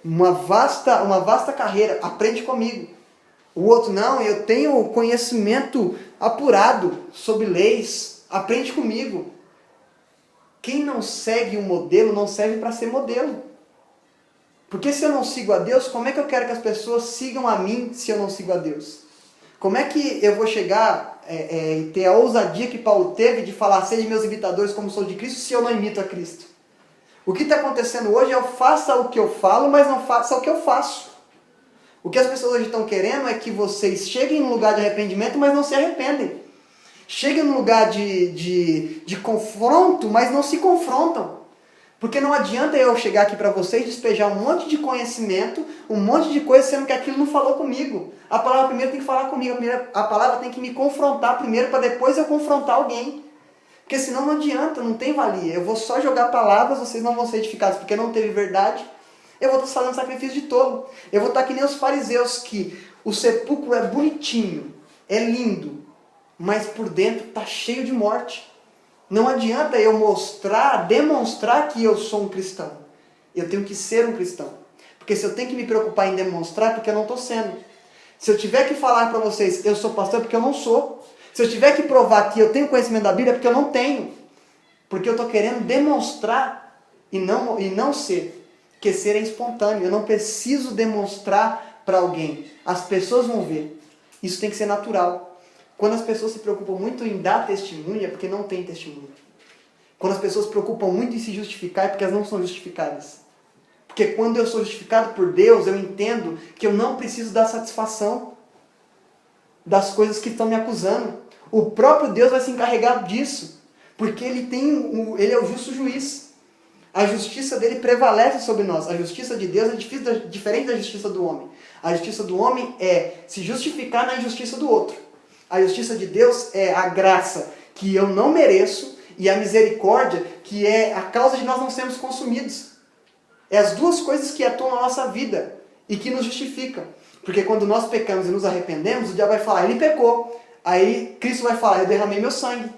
uma vasta carreira. Aprende comigo. O outro, não, eu tenho conhecimento apurado sobre leis. Aprende comigo. Quem não segue um modelo não serve para ser modelo. Porque se eu não sigo a Deus, como é que eu quero que as pessoas sigam a mim se eu não sigo a Deus? Como é que eu vou chegar e ter a ousadia que Paulo teve de falar, sede meus imitadores como sou de Cristo, se eu não imito a Cristo? O que está acontecendo hoje é eu faça o que eu falo, mas não faça o que eu faço. O que as pessoas hoje estão querendo é que vocês cheguem num lugar de arrependimento, mas não se arrependem. Cheguem num lugar de confronto, mas não se confrontam. Porque não adianta eu chegar aqui para vocês e despejar um monte de conhecimento, um monte de coisa, sendo que aquilo não falou comigo. A palavra primeiro tem que falar comigo, a palavra tem que me confrontar primeiro para depois eu confrontar alguém. Porque senão não adianta, não tem valia. Eu vou só jogar palavras, vocês não vão ser edificados porque não teve verdade. Eu vou estar fazendo sacrifício de tolo. Eu vou estar que nem os fariseus, que o sepulcro é bonitinho, é lindo, mas por dentro está cheio de morte. Não adianta eu demonstrar que eu sou um cristão. Eu tenho que ser um cristão. Porque se eu tenho que me preocupar em demonstrar, é porque eu não estou sendo. Se eu tiver que falar para vocês, eu sou pastor, é porque eu não sou. Se eu tiver que provar que eu tenho conhecimento da Bíblia, é porque eu não tenho. Porque eu estou querendo demonstrar e não ser. Porque ser é espontâneo. Eu não preciso demonstrar para alguém. As pessoas vão ver. Isso tem que ser natural. Quando as pessoas se preocupam muito em dar testemunho, é porque não tem testemunho. Quando as pessoas se preocupam muito em se justificar, é porque elas não são justificadas. Porque quando eu sou justificado por Deus, eu entendo que eu não preciso dar satisfação das coisas que estão me acusando. O próprio Deus vai se encarregar disso. Porque ele é o justo juiz. A justiça dele prevalece sobre nós. A justiça de Deus é diferente da justiça do homem. A justiça do homem é se justificar na injustiça do outro. A justiça de Deus é a graça que eu não mereço e a misericórdia que é a causa de nós não sermos consumidos. É as duas coisas que atuam na nossa vida e que nos justificam. Porque quando nós pecamos e nos arrependemos, o diabo vai falar, ele pecou. Aí Cristo vai falar, eu derramei meu sangue.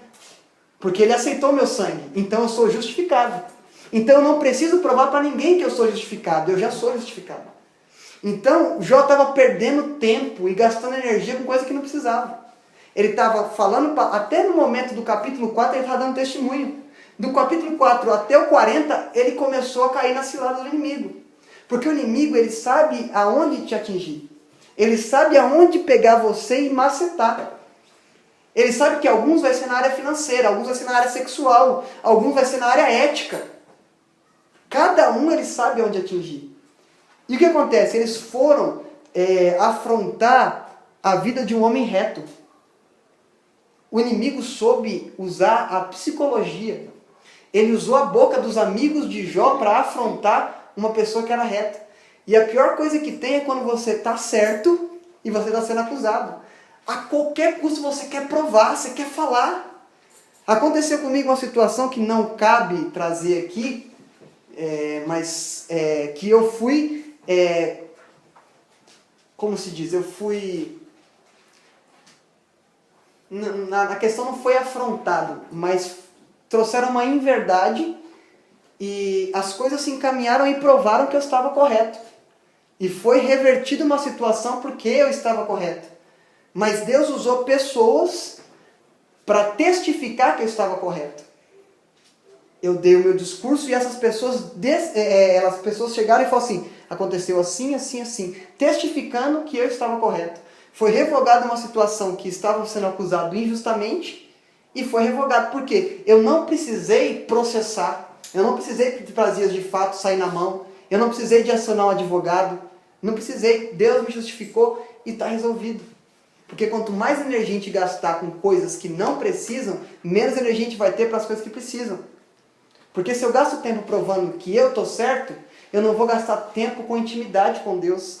Porque ele aceitou meu sangue. Então eu sou justificado. Então eu não preciso provar para ninguém que eu sou justificado. Eu já sou justificado. Então Jó estava perdendo tempo e gastando energia com coisa que não precisava. Ele estava falando, até no momento do capítulo 4, ele estava dando testemunho. Do capítulo 4 até o 40, ele começou a cair na cilada do inimigo. Porque o inimigo, ele sabe aonde te atingir. Ele sabe aonde pegar você e macetar. Ele sabe que alguns vai ser na área financeira, alguns vai ser na área sexual, alguns vai ser na área ética. Cada um ele sabe onde atingir. E o que acontece? Eles foram afrontar a vida de um homem reto. O inimigo soube usar a psicologia. Ele usou a boca dos amigos de Jó para afrontar uma pessoa que era reta. E a pior coisa que tem é quando você está certo e você está sendo acusado. A qualquer custo você quer provar, você quer falar. Aconteceu comigo uma situação que não cabe trazer aqui, mas que eu fui, como se diz, eu fui, na questão não foi afrontado, mas trouxeram uma inverdade e as coisas se encaminharam e provaram que eu estava correto. E foi revertida uma situação porque eu estava correto. Mas Deus usou pessoas para testificar que eu estava correto. Eu dei o meu discurso e essas pessoas, as pessoas chegaram e falaram assim, aconteceu assim, assim, assim, testificando que eu estava correto. Foi revogada uma situação que estava sendo acusado injustamente e foi revogado. Por quê? Eu não precisei processar, eu não precisei para dias de fato sair na mão, eu não precisei de acionar um advogado, não precisei, Deus me justificou e está resolvido. Porque quanto mais energia a gente gastar com coisas que não precisam, menos energia a gente vai ter para as coisas que precisam. Porque se eu gasto tempo provando que eu estou certo, eu não vou gastar tempo com intimidade com Deus.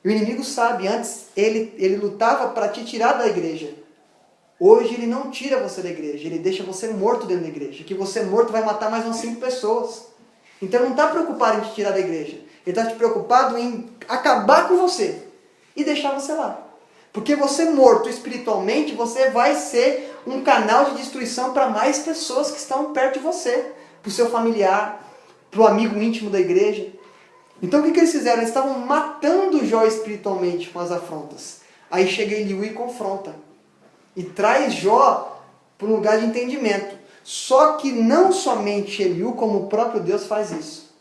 E o inimigo sabe, antes ele lutava para te tirar da igreja. Hoje ele não tira você da igreja, ele deixa você morto dentro da igreja. Que você morto vai matar mais umas 5 pessoas. Então ele não está preocupado em te tirar da igreja. Ele está preocupado em acabar com você e deixar você lá. Porque você morto espiritualmente, você vai ser um canal de destruição para mais pessoas que estão perto de você. Para o seu familiar, para o amigo íntimo da igreja. Então o que eles fizeram? Eles estavam matando Jó espiritualmente com as afrontas. Aí chega Eliú e confronta. E traz Jó para um lugar de entendimento. Só que não somente Eliú, como o próprio Deus faz isso.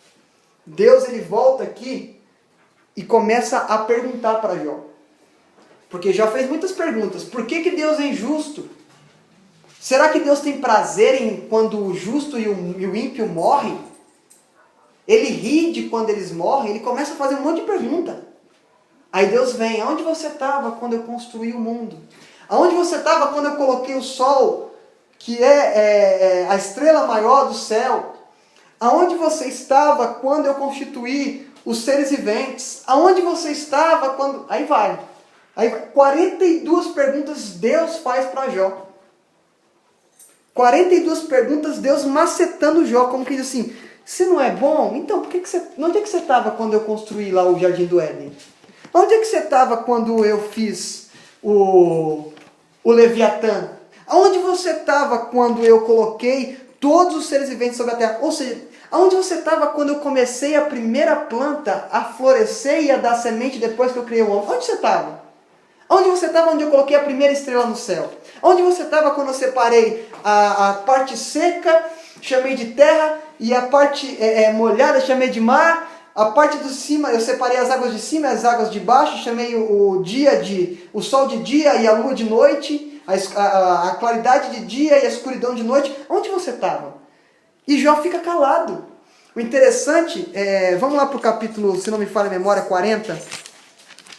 Deus ele volta aqui e começa a perguntar para Jó. Porque Jó fez muitas perguntas. Por que Deus é injusto? Será que Deus tem prazer em quando o justo e o ímpio morrem? Ele ri de quando eles morrem? Ele começa a fazer um monte de pergunta. Aí Deus vem, aonde você estava quando eu construí o mundo? Aonde você estava quando eu coloquei o sol, que é a estrela maior do céu? Aonde você estava quando eu constituí os seres viventes? Aonde você estava quando... Aí vai. 42 perguntas Deus faz para Jó. 42 perguntas, Deus macetando Jó, como que diz assim, você não é bom? Então, onde é que você estava quando eu construí lá o Jardim do Éden? Onde é que você estava quando eu fiz o Leviatã? Aonde você estava quando eu coloquei todos os seres viventes sobre a terra? Ou seja, aonde você estava quando eu comecei a primeira planta a florescer e a dar semente depois que eu criei o homem? Onde você estava? Onde você estava onde eu coloquei a primeira estrela no céu? Onde você estava quando eu separei a parte seca, chamei de terra, e a parte molhada chamei de mar, a parte de cima, eu separei as águas de cima e as águas de baixo, chamei o sol de dia e a lua de noite, a claridade de dia e a escuridão de noite. Onde você estava? E Jó fica calado. O interessante, vamos lá para o capítulo, se não me falha a memória, 40,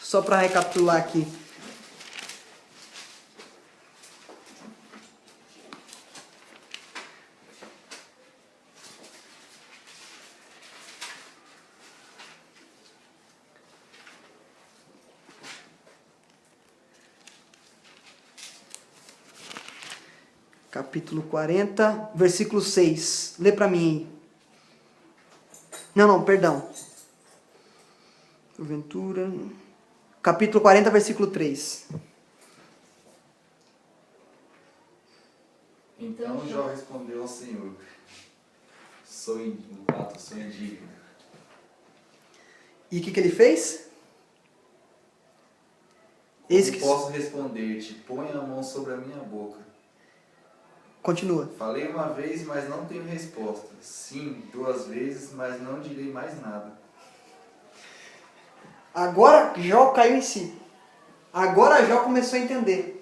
só para recapitular aqui. capítulo 40, versículo 6. Lê para mim aí. Não, perdão. Porventura. Capítulo 40, versículo 3. Então Jó respondeu ao Senhor: sou indigno. E o que ele fez? Como posso responder-te? Põe a mão sobre a minha boca. Continua. Falei uma vez, mas não tenho resposta. Sim, 2 vezes, mas não direi mais nada. Agora Jó caiu em si. Agora Jó começou a entender.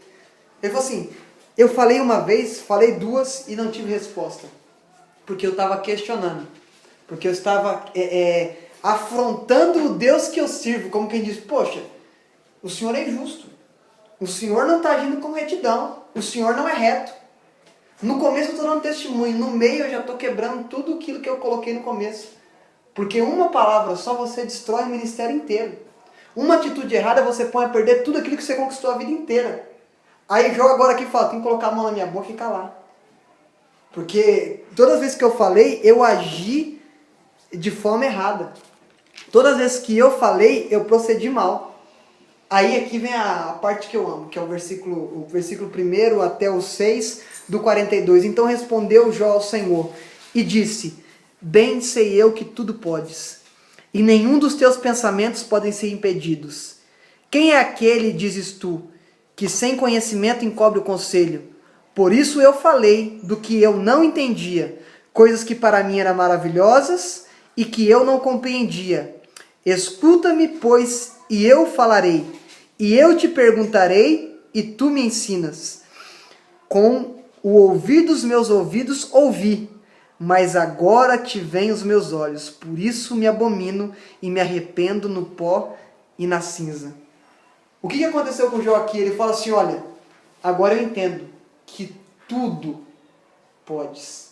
Ele falou assim, eu falei uma vez, falei 2 e não tive resposta. Porque eu estava questionando. Porque eu estava afrontando o Deus que eu sirvo. Como quem diz, poxa, o Senhor é injusto. O Senhor não está agindo com retidão. O Senhor não é reto. No começo eu estou dando testemunho, no meio eu já estou quebrando tudo aquilo que eu coloquei no começo. Porque uma palavra só você destrói o ministério inteiro. Uma atitude errada você põe a perder tudo aquilo que você conquistou a vida inteira. Aí Jó agora aqui fala, tem que colocar a mão na minha boca e calar. Porque todas as vezes que eu falei, eu agi de forma errada. Todas as vezes que eu falei, eu procedi mal. Aí aqui vem a parte que eu amo, que é o versículo 1 até o 6 do 42. Então respondeu Jó ao Senhor e disse, bem sei eu que tudo podes, e nenhum dos teus pensamentos podem ser impedidos. Quem é aquele, dizes tu, que sem conhecimento encobre o conselho? Por isso eu falei do que eu não entendia, coisas que para mim eram maravilhosas e que eu não compreendia. Escuta-me, pois, e eu falarei, e eu te perguntarei, e tu me ensinas. Com o ouvir dos meus ouvidos ouvi, mas agora te veem os meus olhos, por isso me abomino e me arrependo no pó e na cinza. O que aconteceu com Jó aqui? Ele fala assim, olha, agora eu entendo que tudo podes.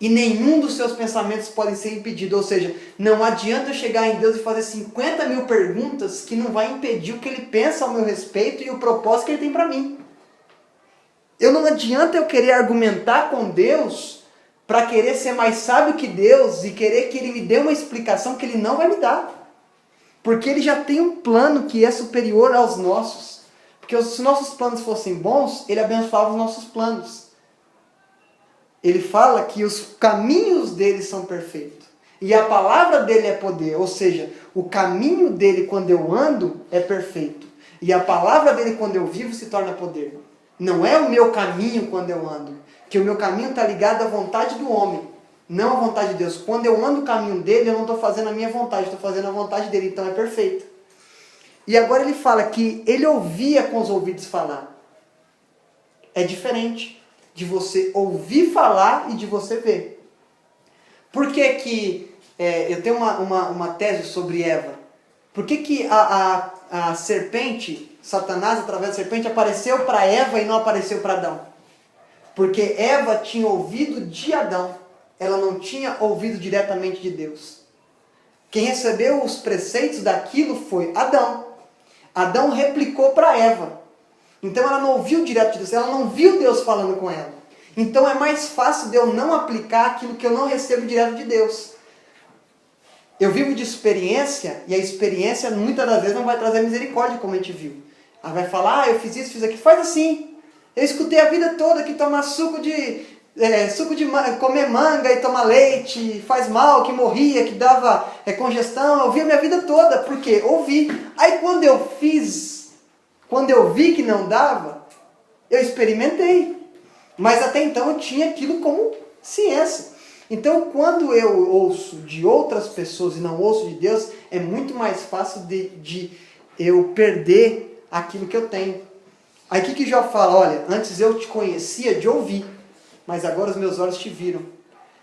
E nenhum dos seus pensamentos podem ser impedidos. Ou seja, não adianta eu chegar em Deus e fazer 50 mil perguntas que não vai impedir o que Ele pensa ao meu respeito e o propósito que Ele tem para mim. Não adianta eu querer argumentar com Deus para querer ser mais sábio que Deus e querer que Ele me dê uma explicação que Ele não vai me dar. Porque Ele já tem um plano que é superior aos nossos. Porque se nossos planos fossem bons, Ele abençoava os nossos planos. Ele fala que os caminhos dele são perfeitos. E a palavra dele é poder. Ou seja, o caminho dele quando eu ando é perfeito. E a palavra dele quando eu vivo se torna poder. Não é o meu caminho quando eu ando. Que o meu caminho está ligado à vontade do homem. Não à vontade de Deus. Quando eu ando o caminho dele, eu não estou fazendo a minha vontade. Estou fazendo a vontade dele. Então é perfeito. E agora ele fala que ele ouvia com os ouvidos falar. É diferente de você ouvir falar e de você ver. Por que que... eu tenho uma tese sobre Eva. Por que que a serpente, Satanás através da serpente, apareceu para Eva e não apareceu para Adão? Porque Eva tinha ouvido de Adão. Ela não tinha ouvido diretamente de Deus. Quem recebeu os preceitos daquilo foi Adão. Adão replicou para Eva. Então ela não ouviu direto de Deus, ela não viu Deus falando com ela. Então é mais fácil de eu não aplicar aquilo que eu não recebo direto de Deus. Eu vivo de experiência, e a experiência muitas das vezes não vai trazer misericórdia, como a gente viu. Ela vai falar, eu fiz isso, fiz aquilo, faz assim. Eu escutei a vida toda que tomar comer manga e tomar leite faz mal, que morria, que dava congestão. Eu ouvi a minha vida toda, por quê? Ouvi. Aí quando eu vi que não dava, eu experimentei. Mas até então eu tinha aquilo como ciência. Então quando eu ouço de outras pessoas e não ouço de Deus, é muito mais fácil de eu perder aquilo que eu tenho. Aí o que Jó fala? Olha, antes eu te conhecia de ouvir, mas agora os meus olhos te viram.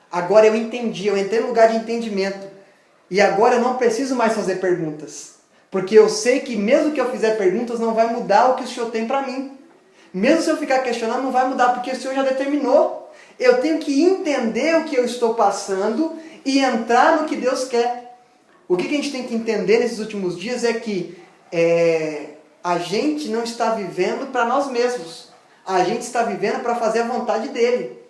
Agora eu entendi, eu entrei no lugar de entendimento. E agora eu não preciso mais fazer perguntas. Porque eu sei que mesmo que eu fizer perguntas, não vai mudar o que o Senhor tem para mim. Mesmo se eu ficar questionando, não vai mudar, porque o Senhor já determinou. Eu tenho que entender o que eu estou passando e entrar no que Deus quer. O que a gente tem que entender nesses últimos dias é que a gente não está vivendo para nós mesmos. A gente está vivendo para fazer a vontade dele.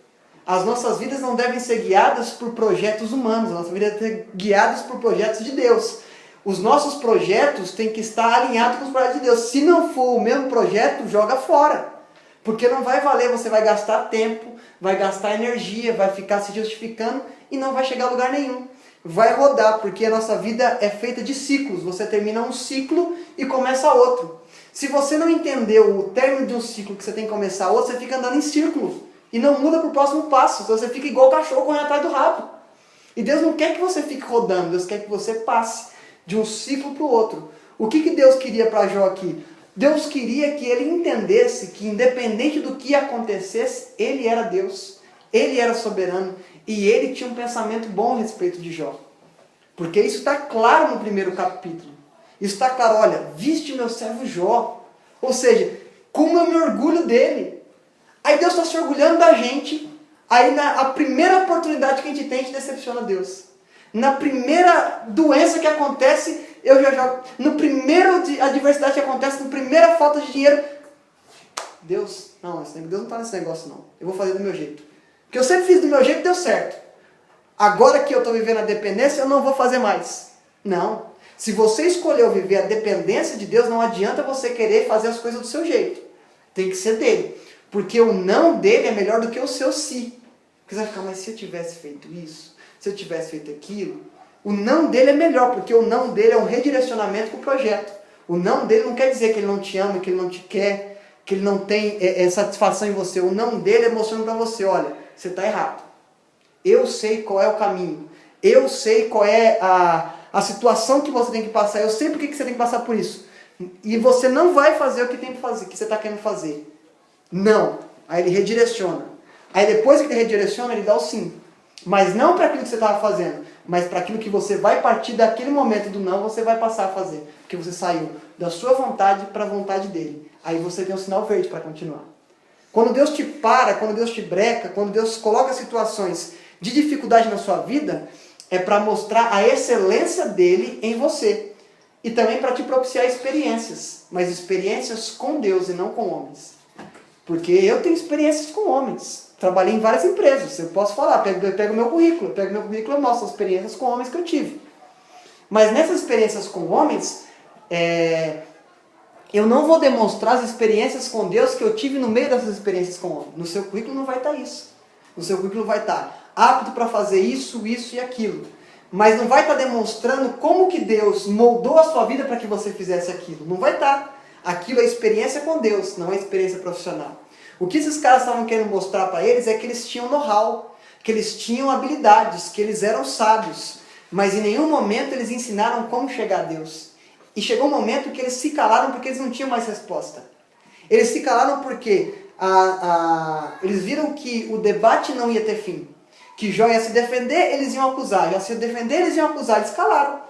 As nossas vidas não devem ser guiadas por projetos humanos, as nossas vidas devem ser guiadas por projetos de Deus. Os nossos projetos têm que estar alinhados com os projetos de Deus. Se não for o mesmo projeto, joga fora. Porque não vai valer, você vai gastar tempo, vai gastar energia, vai ficar se justificando e não vai chegar a lugar nenhum. Vai rodar, porque a nossa vida é feita de ciclos. Você termina um ciclo e começa outro. Se você não entendeu o término de um ciclo, que você tem que começar outro, você fica andando em círculo e não muda para o próximo passo. Você fica igual o cachorro correndo atrás do rabo. E Deus não quer que você fique rodando, Deus quer que você passe de um ciclo para o outro. O que Deus queria para Jó aqui? Deus queria que ele entendesse que independente do que acontecesse, ele era Deus, ele era soberano e ele tinha um pensamento bom a respeito de Jó. Porque isso está claro no primeiro capítulo. Isso está claro, olha, viste meu servo Jó. Ou seja, como eu me orgulho dele. Aí Deus está se orgulhando da gente. Aí a primeira oportunidade que a gente tem, a gente decepciona Deus. Na primeira doença que acontece, eu já jogo. No primeiro adversidade que acontece, na primeira falta de dinheiro, Deus não está nesse negócio não. Eu vou fazer do meu jeito. Porque eu sempre fiz do meu jeito e deu certo. Agora que eu estou vivendo a dependência, eu não vou fazer mais. Não. Se você escolheu viver a dependência de Deus, não adianta você querer fazer as coisas do seu jeito. Tem que ser dele. Porque o não dele é melhor do que o seu si. Porque você vai ficar, mas se eu tivesse feito isso, se eu tivesse feito aquilo, o não dele é melhor, porque o não dele é um redirecionamento para o projeto. O não dele não quer dizer que ele não te ama, que ele não te quer, que ele não tem satisfação em você. O não dele é mostrando para você, olha, você está errado. Eu sei qual é o caminho. Eu sei qual é a situação que você tem que passar. Eu sei por que você tem que passar por isso. E você não vai fazer o que tem que fazer, que você está querendo fazer. Não. Aí ele redireciona. Aí depois que ele redireciona, ele dá o sim. Mas não para aquilo que você estava fazendo, mas para aquilo que você vai partir daquele momento do não, você vai passar a fazer. Porque você saiu da sua vontade para a vontade dele. Aí você tem um sinal verde para continuar. Quando Deus te para, quando Deus te breca, quando Deus coloca situações de dificuldade na sua vida, é para mostrar a excelência dele em você. E também para te propiciar experiências. Mas experiências com Deus e não com homens. Porque eu tenho experiências com homens. Trabalhei em várias empresas, eu posso falar, eu pego meu currículo e mostro as experiências com homens que eu tive. Mas nessas experiências com homens, eu não vou demonstrar as experiências com Deus que eu tive no meio dessas experiências com homens. No seu currículo não vai estar isso. No seu currículo vai estar apto para fazer isso, isso e aquilo. Mas não vai estar demonstrando como que Deus moldou a sua vida para que você fizesse aquilo. Não vai estar. Aquilo é experiência com Deus, não é experiência profissional. O que esses caras estavam querendo mostrar para eles é que eles tinham know-how, que eles tinham habilidades, que eles eram sábios. Mas em nenhum momento eles ensinaram como chegar a Deus. E chegou um momento que eles se calaram porque eles não tinham mais resposta. Eles se calaram porque eles viram que o debate não ia ter fim. Que Jó ia se defender, eles iam acusar. Jó se defender, eles iam acusar. Eles calaram.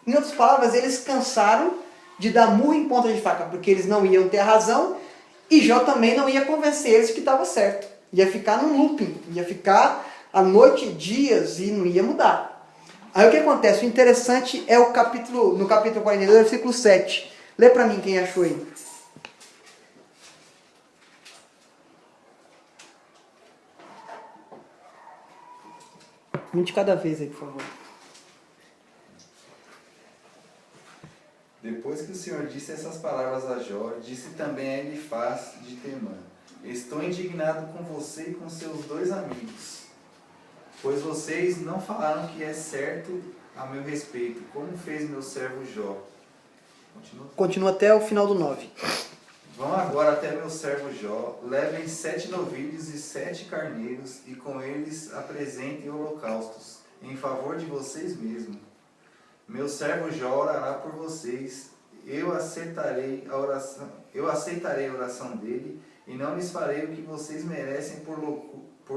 Em outras palavras, eles cansaram de dar murro em ponta de faca, porque eles não iam ter a razão. E Jó também não ia convencer eles de que estava certo. Ia ficar num looping. Ia ficar a noite, dias e não ia mudar. Aí o que acontece? O interessante é no capítulo 42, versículo 7. Lê para mim quem achou aí. Um de cada vez aí, por favor. Depois que o Senhor disse essas palavras a Jó, disse também a Elifaz de Temã: Estou indignado com você e com seus 2 amigos, pois vocês não falaram que é certo a meu respeito, como fez meu servo Jó. Continua até o final do 9. Vão agora até meu servo Jó, levem 7 novilhos e 7 carneiros, e com eles apresentem holocaustos, em favor de vocês mesmos. Meu servo Jó orará por vocês, eu aceitarei a oração dele, e não lhes farei o que vocês merecem por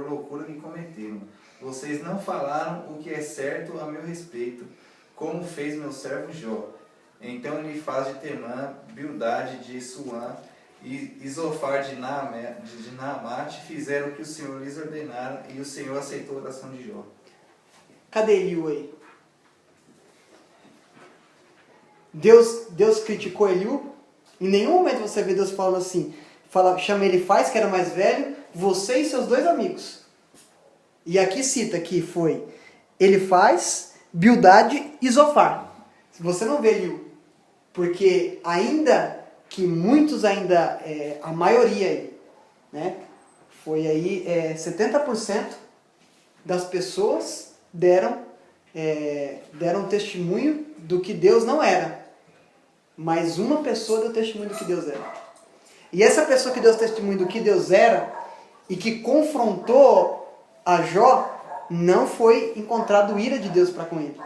loucura que cometeram. Vocês não falaram o que é certo a meu respeito, como fez meu servo Jó. Então Elifaz de Temã, Bildade de Suã e Isofar de Naamate fizeram o que o Senhor lhes ordenara, e o Senhor aceitou a oração de Jó. Cadê Eliú aí? Deus criticou Eliú? Em nenhum momento você vê Deus falando assim, chama Elifaz, que era o mais velho, você e seus 2 amigos. E aqui cita que foi Elifaz, Bildade e Zofar. Se você não vê Eliú, porque ainda que muitos ainda, a maioria aí, né, foi aí 70% das pessoas deram testemunho do que Deus não era. Mas uma pessoa deu testemunho do que Deus era. E essa pessoa que deu testemunho do que Deus era e que confrontou a Jó, não foi encontrado ira de Deus para com ele.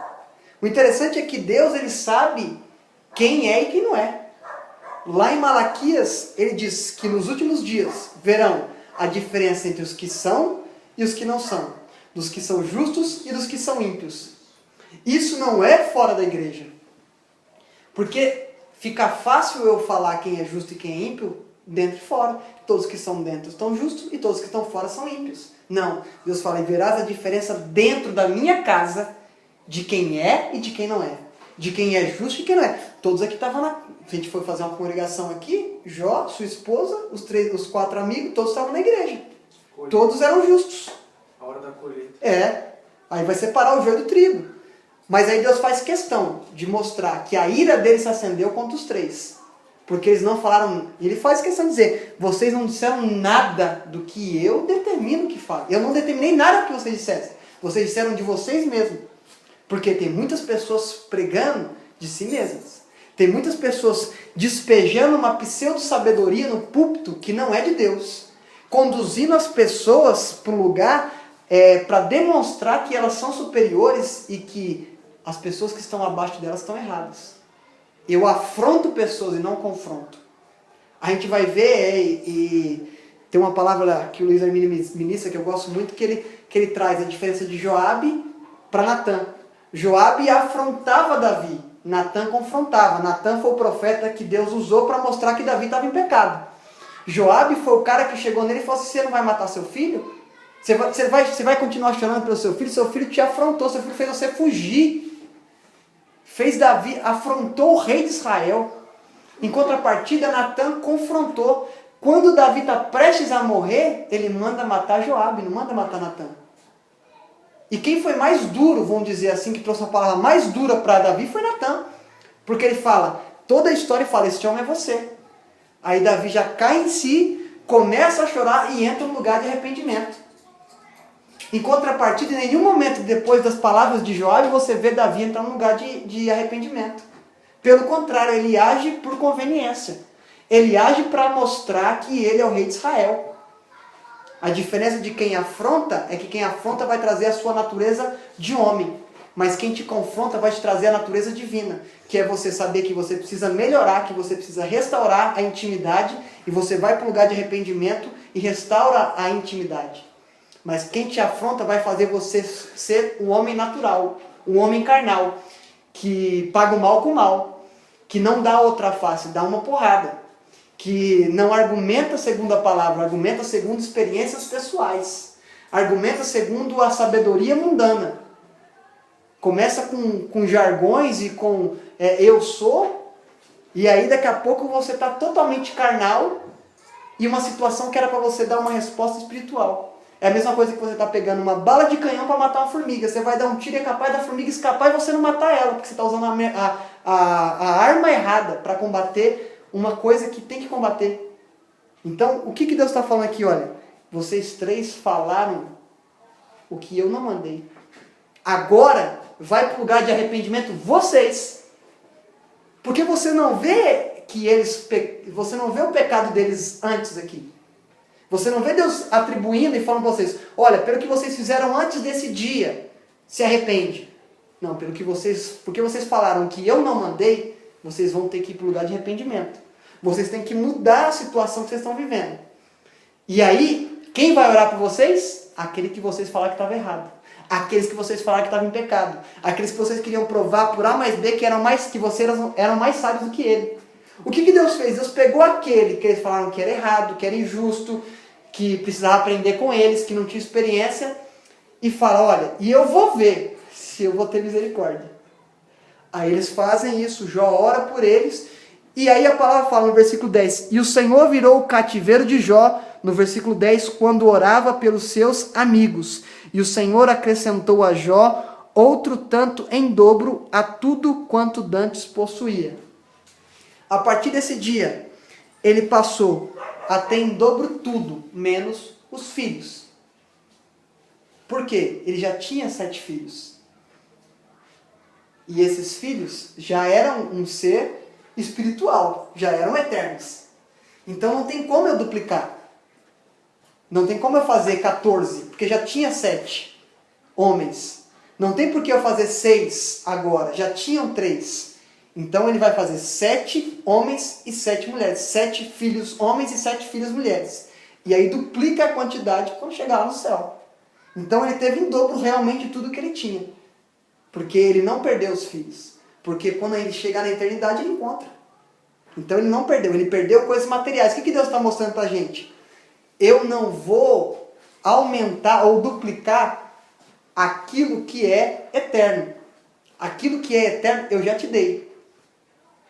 O interessante é que Deus, ele sabe quem é e quem não é. Lá em Malaquias, ele diz que nos últimos dias verão a diferença entre os que são e os que não são, dos que são justos e dos que são ímpios. Isso não é fora da igreja. Porque fica fácil eu falar quem é justo e quem é ímpio dentro e fora. Todos que estão dentro estão justos e todos que estão fora são ímpios. Não, Deus fala, e verás a diferença dentro da minha casa de quem é e de quem não é. De quem é justo e quem não é. Todos aqui estavam na... Se a gente for fazer uma congregação aqui, Jó, sua esposa, os 4 amigos, todos estavam na igreja. Todos eram justos. A hora da colheita. Aí vai separar o joio do trigo. Mas aí Deus faz questão de mostrar que a ira deles se acendeu contra os 3. Porque eles não falaram... Ele faz questão de dizer, vocês não disseram nada do que eu determino que fale. Eu não determinei nada que vocês dissessem. Vocês disseram de vocês mesmos. Porque tem muitas pessoas pregando de si mesmas. Tem muitas pessoas despejando uma pseudo-sabedoria no púlpito que não é de Deus. Conduzindo as pessoas para um lugar para demonstrar que elas são superiores e que as pessoas que estão abaixo delas estão erradas. Eu afronto pessoas e não confronto. A gente vai ver, e tem uma palavra que o Luiz Arminio ministra que eu gosto muito, que ele traz a diferença de Joabe para Natã. Joabe afrontava Davi, Natã confrontava. Natã foi o profeta que Deus usou para mostrar que Davi estava em pecado. Joabe foi o cara que chegou nele e falou assim, você não vai matar seu filho? Você vai continuar chorando pelo seu filho te afrontou, seu filho fez você fugir. Fez Davi, afrontou o rei de Israel. Em contrapartida, Natã confrontou. Quando Davi está prestes a morrer, ele manda matar Joabe, não manda matar Natã. E quem foi mais duro, vamos dizer assim, que trouxe a palavra mais dura para Davi foi Natã. Porque ele fala, toda a história fala, este homem é você. Aí Davi já cai em si, começa a chorar e entra no lugar de arrependimento. Em contrapartida, em nenhum momento depois das palavras de Joabe, você vê Davi entrar no lugar de arrependimento. Pelo contrário, ele age por conveniência. Ele age para mostrar que ele é o rei de Israel. A diferença de quem afronta é que quem afronta vai trazer a sua natureza de homem. Mas quem te confronta vai te trazer a natureza divina. Que é você saber que você precisa melhorar, que você precisa restaurar a intimidade. E você vai para o lugar de arrependimento e restaura a intimidade. Mas quem te afronta vai fazer você ser um homem natural. Um homem carnal. Que paga o mal com o mal. Que não dá outra face, dá uma porrada. Que não argumenta segundo a palavra, argumenta segundo experiências pessoais. Argumenta segundo a sabedoria mundana. Começa com jargões e com eu sou, e aí daqui a pouco você está totalmente carnal e uma situação que era para você dar uma resposta espiritual. É a mesma coisa que você está pegando uma bala de canhão para matar uma formiga. Você vai dar um tiro e é capaz da formiga escapar e você não matar ela, porque você está usando a arma errada para combater uma coisa que tem que combater. Então, o que Deus está falando aqui? Olha, vocês 3 falaram o que eu não mandei. Agora, vai para o lugar de arrependimento vocês. Porque você não vê você não vê o pecado deles antes aqui. Você não vê Deus atribuindo e falando para vocês, olha, pelo que vocês fizeram antes desse dia, se arrepende. Não, porque vocês falaram que eu não mandei, vocês vão ter que ir para o lugar de arrependimento. Vocês têm que mudar a situação que vocês estão vivendo. E aí, quem vai orar por vocês? Aquele que vocês falaram que estava errado. Aqueles que vocês falaram que estavam em pecado. Aqueles que vocês queriam provar por A mais B que vocês eram mais sábios do que ele. O que Deus fez? Deus pegou aquele que eles falaram que era errado, que era injusto, que precisava aprender com eles, que não tinha experiência, e fala, olha, e eu vou ver se eu vou ter misericórdia. Aí eles fazem isso, Jó ora por eles, E aí a palavra fala no versículo 10, e o Senhor virou o cativeiro de Jó, no versículo 10, quando orava pelos seus amigos. E o Senhor acrescentou a Jó outro tanto em dobro a tudo quanto dantes possuía. A partir desse dia, ele passou a ter em dobro tudo, menos os filhos. Por quê? Ele já tinha 7 filhos. E esses filhos já eram um ser espiritual, já eram eternos. Então não tem como eu duplicar. Não tem como eu fazer 14, porque já tinha 7 homens. Não tem por que eu fazer 6 agora, já tinham 3. Então ele vai fazer 7 homens e 7 mulheres. 7 filhos homens e 7 filhas mulheres. E aí duplica a quantidade quando chegar lá no céu. Então ele teve em dobro realmente tudo que ele tinha. Porque ele não perdeu os filhos. Porque quando ele chegar na eternidade, ele encontra. Então ele não perdeu, ele perdeu coisas materiais. O que Deus está mostrando para a gente? Eu não vou aumentar ou duplicar aquilo que é eterno. Aquilo que é eterno eu já te dei.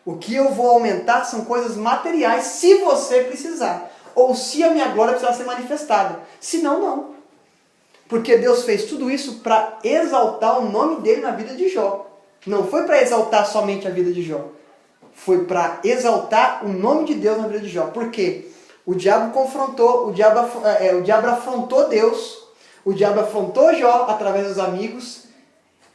O que eu vou aumentar são coisas materiais, se você precisar. Ou se a minha glória precisar ser manifestada. Se não, não. Porque Deus fez tudo isso para exaltar o nome dele na vida de Jó. Não foi para exaltar somente a vida de Jó. Foi para exaltar o nome de Deus na vida de Jó. Por quê? O diabo confrontou, o diabo afrontou Deus. O diabo afrontou Jó através dos amigos.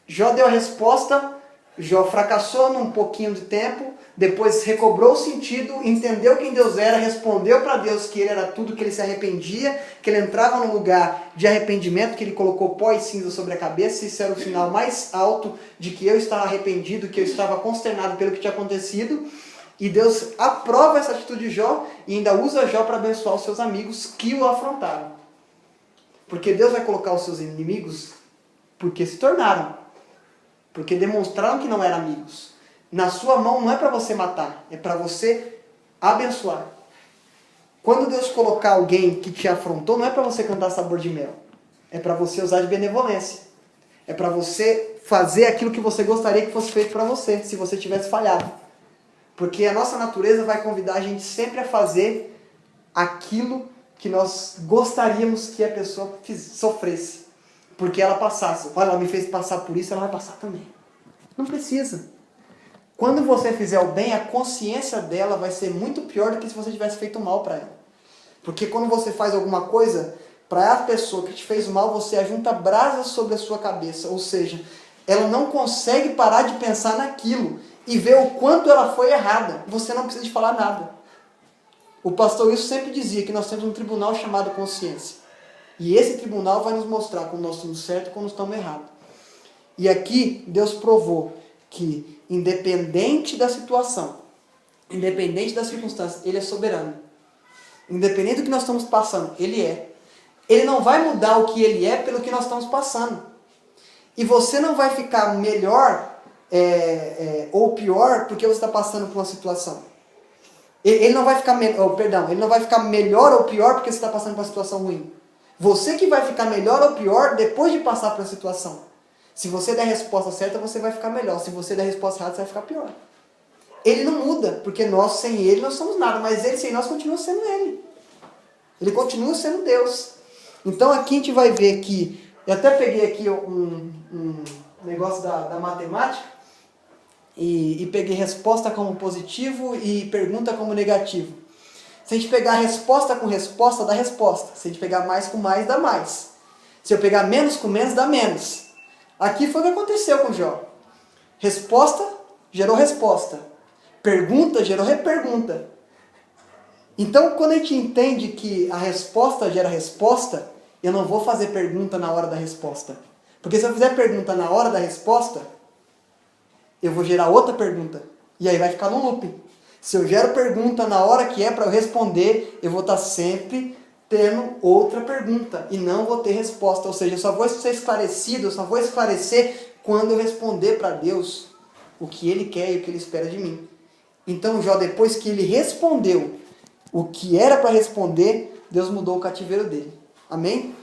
Jó deu a resposta. Jó fracassou num pouquinho de tempo. Depois recobrou o sentido, entendeu quem Deus era, respondeu para Deus que ele era tudo, que ele se arrependia, que ele entrava num lugar de arrependimento, que ele colocou pó e cinza sobre a cabeça. Isso era o sinal mais alto de que eu estava arrependido, que eu estava consternado pelo que tinha acontecido. E Deus aprova essa atitude de Jó e ainda usa Jó para abençoar os seus amigos que o afrontaram. Porque Deus vai colocar os seus inimigos porque se tornaram. Porque demonstraram que não eram amigos. Na sua mão não é para você matar, é para você abençoar. Quando Deus colocar alguém que te afrontou, não é para você cantar sabor de mel. É para você usar de benevolência. É para você fazer aquilo que você gostaria que fosse feito para você, se você tivesse falhado. Porque a nossa natureza vai convidar a gente sempre a fazer aquilo que nós gostaríamos que a pessoa sofresse. Porque ela passasse. Olha, ela me fez passar por isso, ela vai passar também. Não precisa. Quando você fizer o bem, a consciência dela vai ser muito pior do que se você tivesse feito mal para ela. Porque quando você faz alguma coisa, para a pessoa que te fez mal, você ajunta brasas sobre a sua cabeça. Ou seja, ela não consegue parar de pensar naquilo e ver o quanto ela foi errada. Você não precisa de falar nada. O pastor Wilson sempre dizia que nós temos um tribunal chamado consciência. E esse tribunal vai nos mostrar quando nós estamos certos e quando nós estamos errados. E aqui Deus provou que, independente da situação, independente das circunstâncias, Ele é soberano. Independente do que nós estamos passando, Ele é. Ele não vai mudar o que Ele é pelo que nós estamos passando. E você não vai ficar melhor ou pior porque você está passando por uma situação. Ele não vai ficar ele não vai ficar melhor ou pior porque você está passando por uma situação ruim. Você que vai ficar melhor ou pior depois de passar por uma situação. Se você der a resposta certa, você vai ficar melhor. Se você der a resposta errada, você vai ficar pior. Ele não muda, porque nós sem Ele não somos nada, mas Ele sem nós continua sendo Ele. Ele continua sendo Deus. Então aqui a gente vai ver que, eu até peguei aqui um negócio da matemática, e peguei resposta como positivo e pergunta como negativo. Se a gente pegar resposta com resposta, dá resposta. Se a gente pegar mais com mais, dá mais. Se eu pegar menos com menos, dá menos. Aqui foi o que aconteceu com Jó. Resposta gerou resposta. Pergunta gerou repergunta. Então, quando a gente entende que a resposta gera resposta, eu não vou fazer pergunta na hora da resposta. Porque se eu fizer pergunta na hora da resposta, eu vou gerar outra pergunta. E aí vai ficar no looping. Se eu gero pergunta na hora que é para eu responder, eu vou estar sempre tendo outra pergunta e não vou ter resposta. Ou seja, eu só vou ser esclarecido, eu só vou esclarecer quando eu responder para Deus o que Ele quer e o que Ele espera de mim. Então Jó, depois que ele respondeu o que era para responder, Deus mudou o cativeiro dele. Amém?